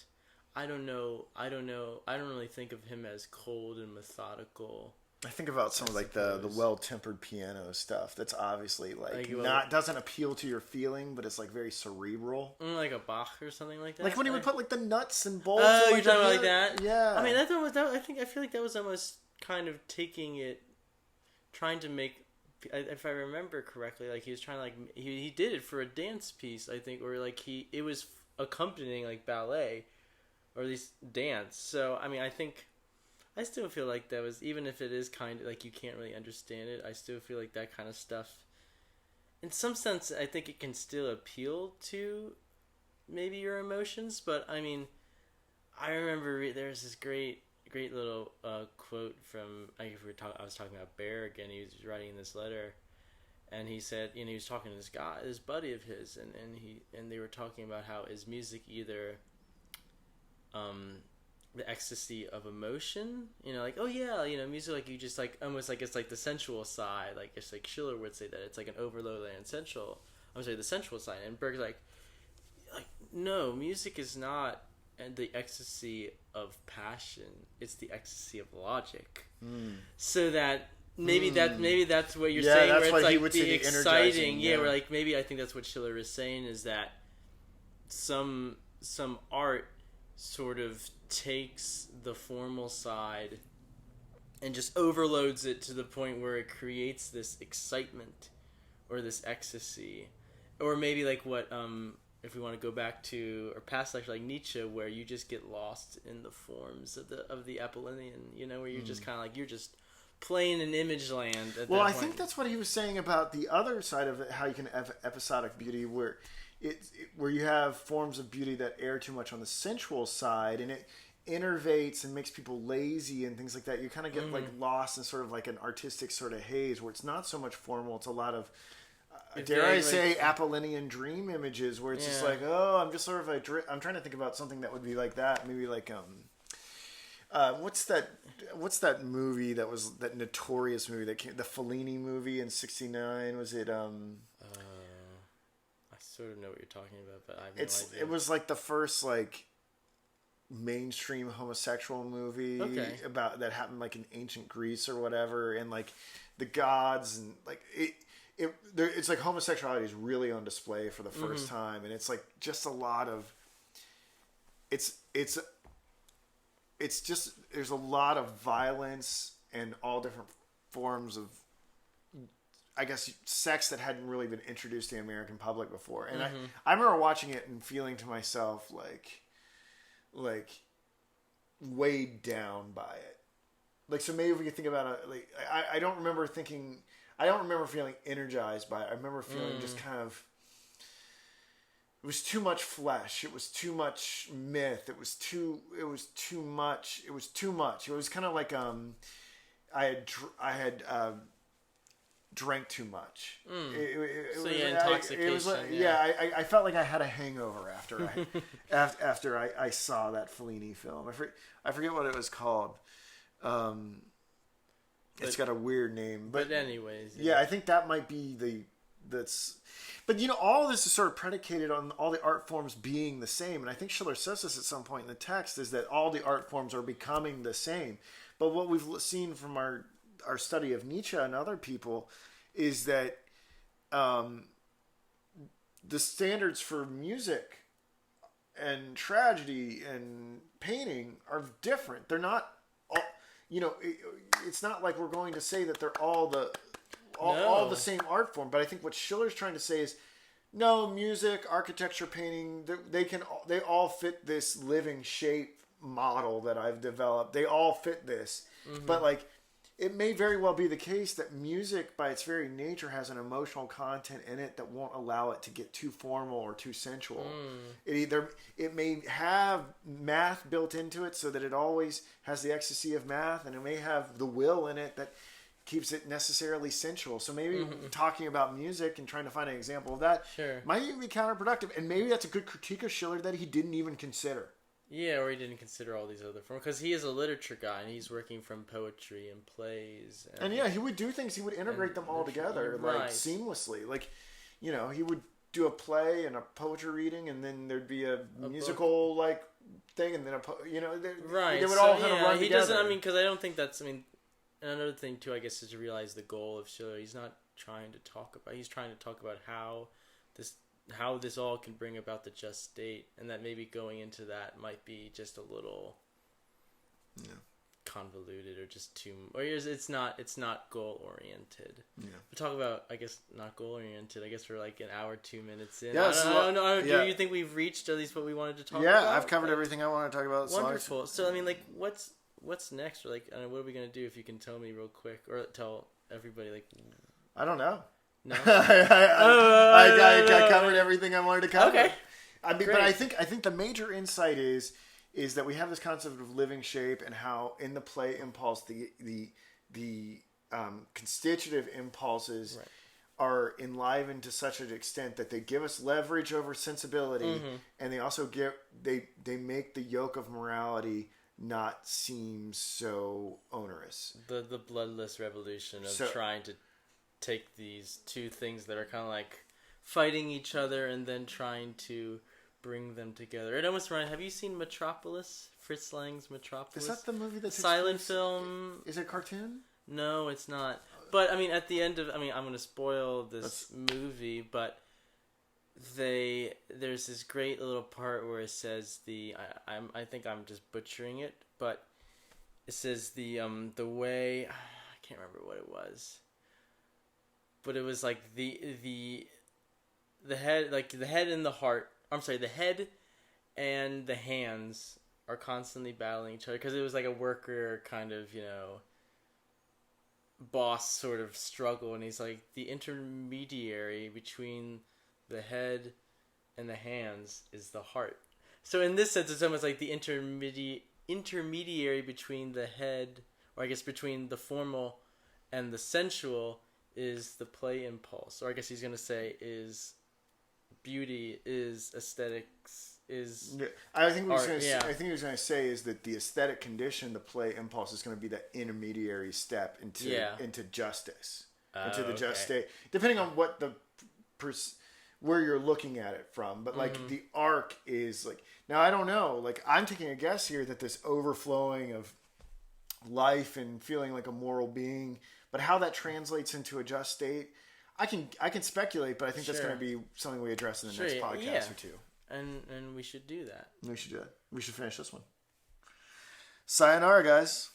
I don't know. I don't really think of him as cold and methodical. I think about some of like the well-tempered piano stuff. That's obviously doesn't appeal to your feeling, but it's like very cerebral. Like a Bach or something like that. Like when he would put like the nuts and bolts. Oh, you're talking about like that? Yeah. I feel like that was almost kind of taking it, trying to make. If I remember correctly, like he was trying to like he did it for a dance piece, I think, or like it was accompanying like ballet, or at least dance. So I think. I still feel like that was, even if it is kind of like you can't really understand it, I still feel like that kind of stuff, in some sense, I think it can still appeal to maybe your emotions. But I remember there's this great little quote from, I was talking about Berg, and he was writing this letter, and he said, he was talking to this buddy of his, and they were talking about how his music either the ecstasy of emotion, like, oh yeah, music, like you just like almost like it's like the sensual side, like it's like Schiller would say that it's like an overload and sensual. I'm sorry, the sensual side, and Berg's like no, music is not the ecstasy of passion; it's the ecstasy of logic. So that maybe that's what you're saying, where it's like the exciting, where like maybe I think that's what Schiller is saying, is that some art sort of takes the formal side and just overloads it to the point where it creates this excitement or this ecstasy, or maybe like what if we want to go back to or past lecture, like Nietzsche, where you just get lost in the forms of the Apollonian, where you're just kind of like you're just playing in image land at that point. Think that's what he was saying about the other side of it, how you can have episodic beauty, where where you have forms of beauty that err too much on the sensual side, and it innervates and makes people lazy and things like that. You kind of get like lost in sort of like an artistic sort of haze, where it's not so much formal. It's a lot of, dare I say, Apollonian dream images, where it's just like, oh, I'm just sort of like, I'm trying to think about something that would be like that. Maybe like, what's that movie that was that notorious movie that came, the Fellini movie in '69? Was it, sort of know what you're talking about, but I have no idea. It was like the first like mainstream homosexual movie about that happened like in ancient Greece or whatever, and like the gods and like it's like homosexuality is really on display for the first time, and it's like just a lot of it's just there's a lot of violence and all different forms of, I guess, sex that hadn't really been introduced to the American public before. And I remember watching it and feeling to myself like weighed down by it. Like, so maybe we could think about it. Like, I don't remember feeling energized by it. I remember feeling just kind of, it was too much flesh. It was too much myth. It was too much. It was kind of like, I had drank too much. Intoxication. I felt like I had a hangover after I saw that Fellini film. I forget what it was called. It's got a weird name, but anyways, I think that might be But all of this is sort of predicated on all the art forms being the same, and I think Schiller says this at some point in the text, is that all the art forms are becoming the same. But what we've seen from our study of Nietzsche and other people is that the standards for music and tragedy and painting are different. They're not all, it's not like we're going to say that they're all the same art form. But I think what Schiller's trying to say is, no, music, architecture, painting, they all fit this living shape model that I've developed. They all fit this. But like, it may very well be the case that music by its very nature has an emotional content in it that won't allow it to get too formal or too sensual. It may have math built into it so that it always has the ecstasy of math, and it may have the will in it that keeps it necessarily sensual. So maybe talking about music and trying to find an example of that might even be counterproductive, and maybe that's a good critique of Schiller that he didn't even consider. Yeah, or he didn't consider all these other forms, because he is a literature guy and he's working from poetry and plays. And he would do things, he would integrate them all together, like seamlessly. Like, he would do a play and a poetry reading, and then there'd be a musical book, like thing, and then they would all kind of run together. He doesn't, because I don't think that's, another thing too, I guess, is to realize the goal of Schiller. He's not trying to talk about, he's trying to talk about how this all can bring about the just state, and that maybe going into that might be just a little convoluted or just too, or it's not goal oriented. We talk about, I guess, not goal oriented. I guess we're like an hour 2 minutes in. I don't know. Do you think we've reached at least what we wanted to talk about? Yeah, I've covered everything I want to talk about. Wonderful. So what's next? Or like, what are we gonna do? If you can tell me real quick, or tell everybody, like, I don't know. No, I covered everything I wanted to cover. Okay, but I think the major insight is that we have this concept of living shape, and how in the play impulse the constitutive impulses are enlivened to such an extent that they give us leverage over sensibility, and they also they make the yoke of morality not seem so onerous. The bloodless revolution of trying to take these two things that are kind of like fighting each other and then trying to bring them together. It almost reminds. Have you seen Metropolis? Fritz Lang's Metropolis. Is that the movie that's silent film? Is it a cartoon? No, it's not. But at the end of, I'm going to spoil this movie, but there's this great little part where it says I think I'm just butchering it, but it says the way, I can't remember what it was. But it was like the head, like the head and the heart. I'm sorry, the head and the hands are constantly battling each other, because it was like a worker kind of, boss sort of struggle, and he's like the intermediary between the head and the hands is the heart. So in this sense, it's almost like the intermediary between the head, or I guess between the formal and the sensual, is the play impulse, or I guess he's going to say is beauty, is aesthetics, is I think what he was going to say is that the aesthetic condition, the play impulse, is going to be that intermediary step into justice, into the just state, depending on what where you're looking at it from. But like the arc is like, now I don't know, like I'm taking a guess here that this overflowing of life and feeling like a moral being, but how that translates into a just state, I can speculate, but I think that's going to be something we address in the next podcast or two. And we should do that. We should do that. We should finish this one. Sayonara, guys.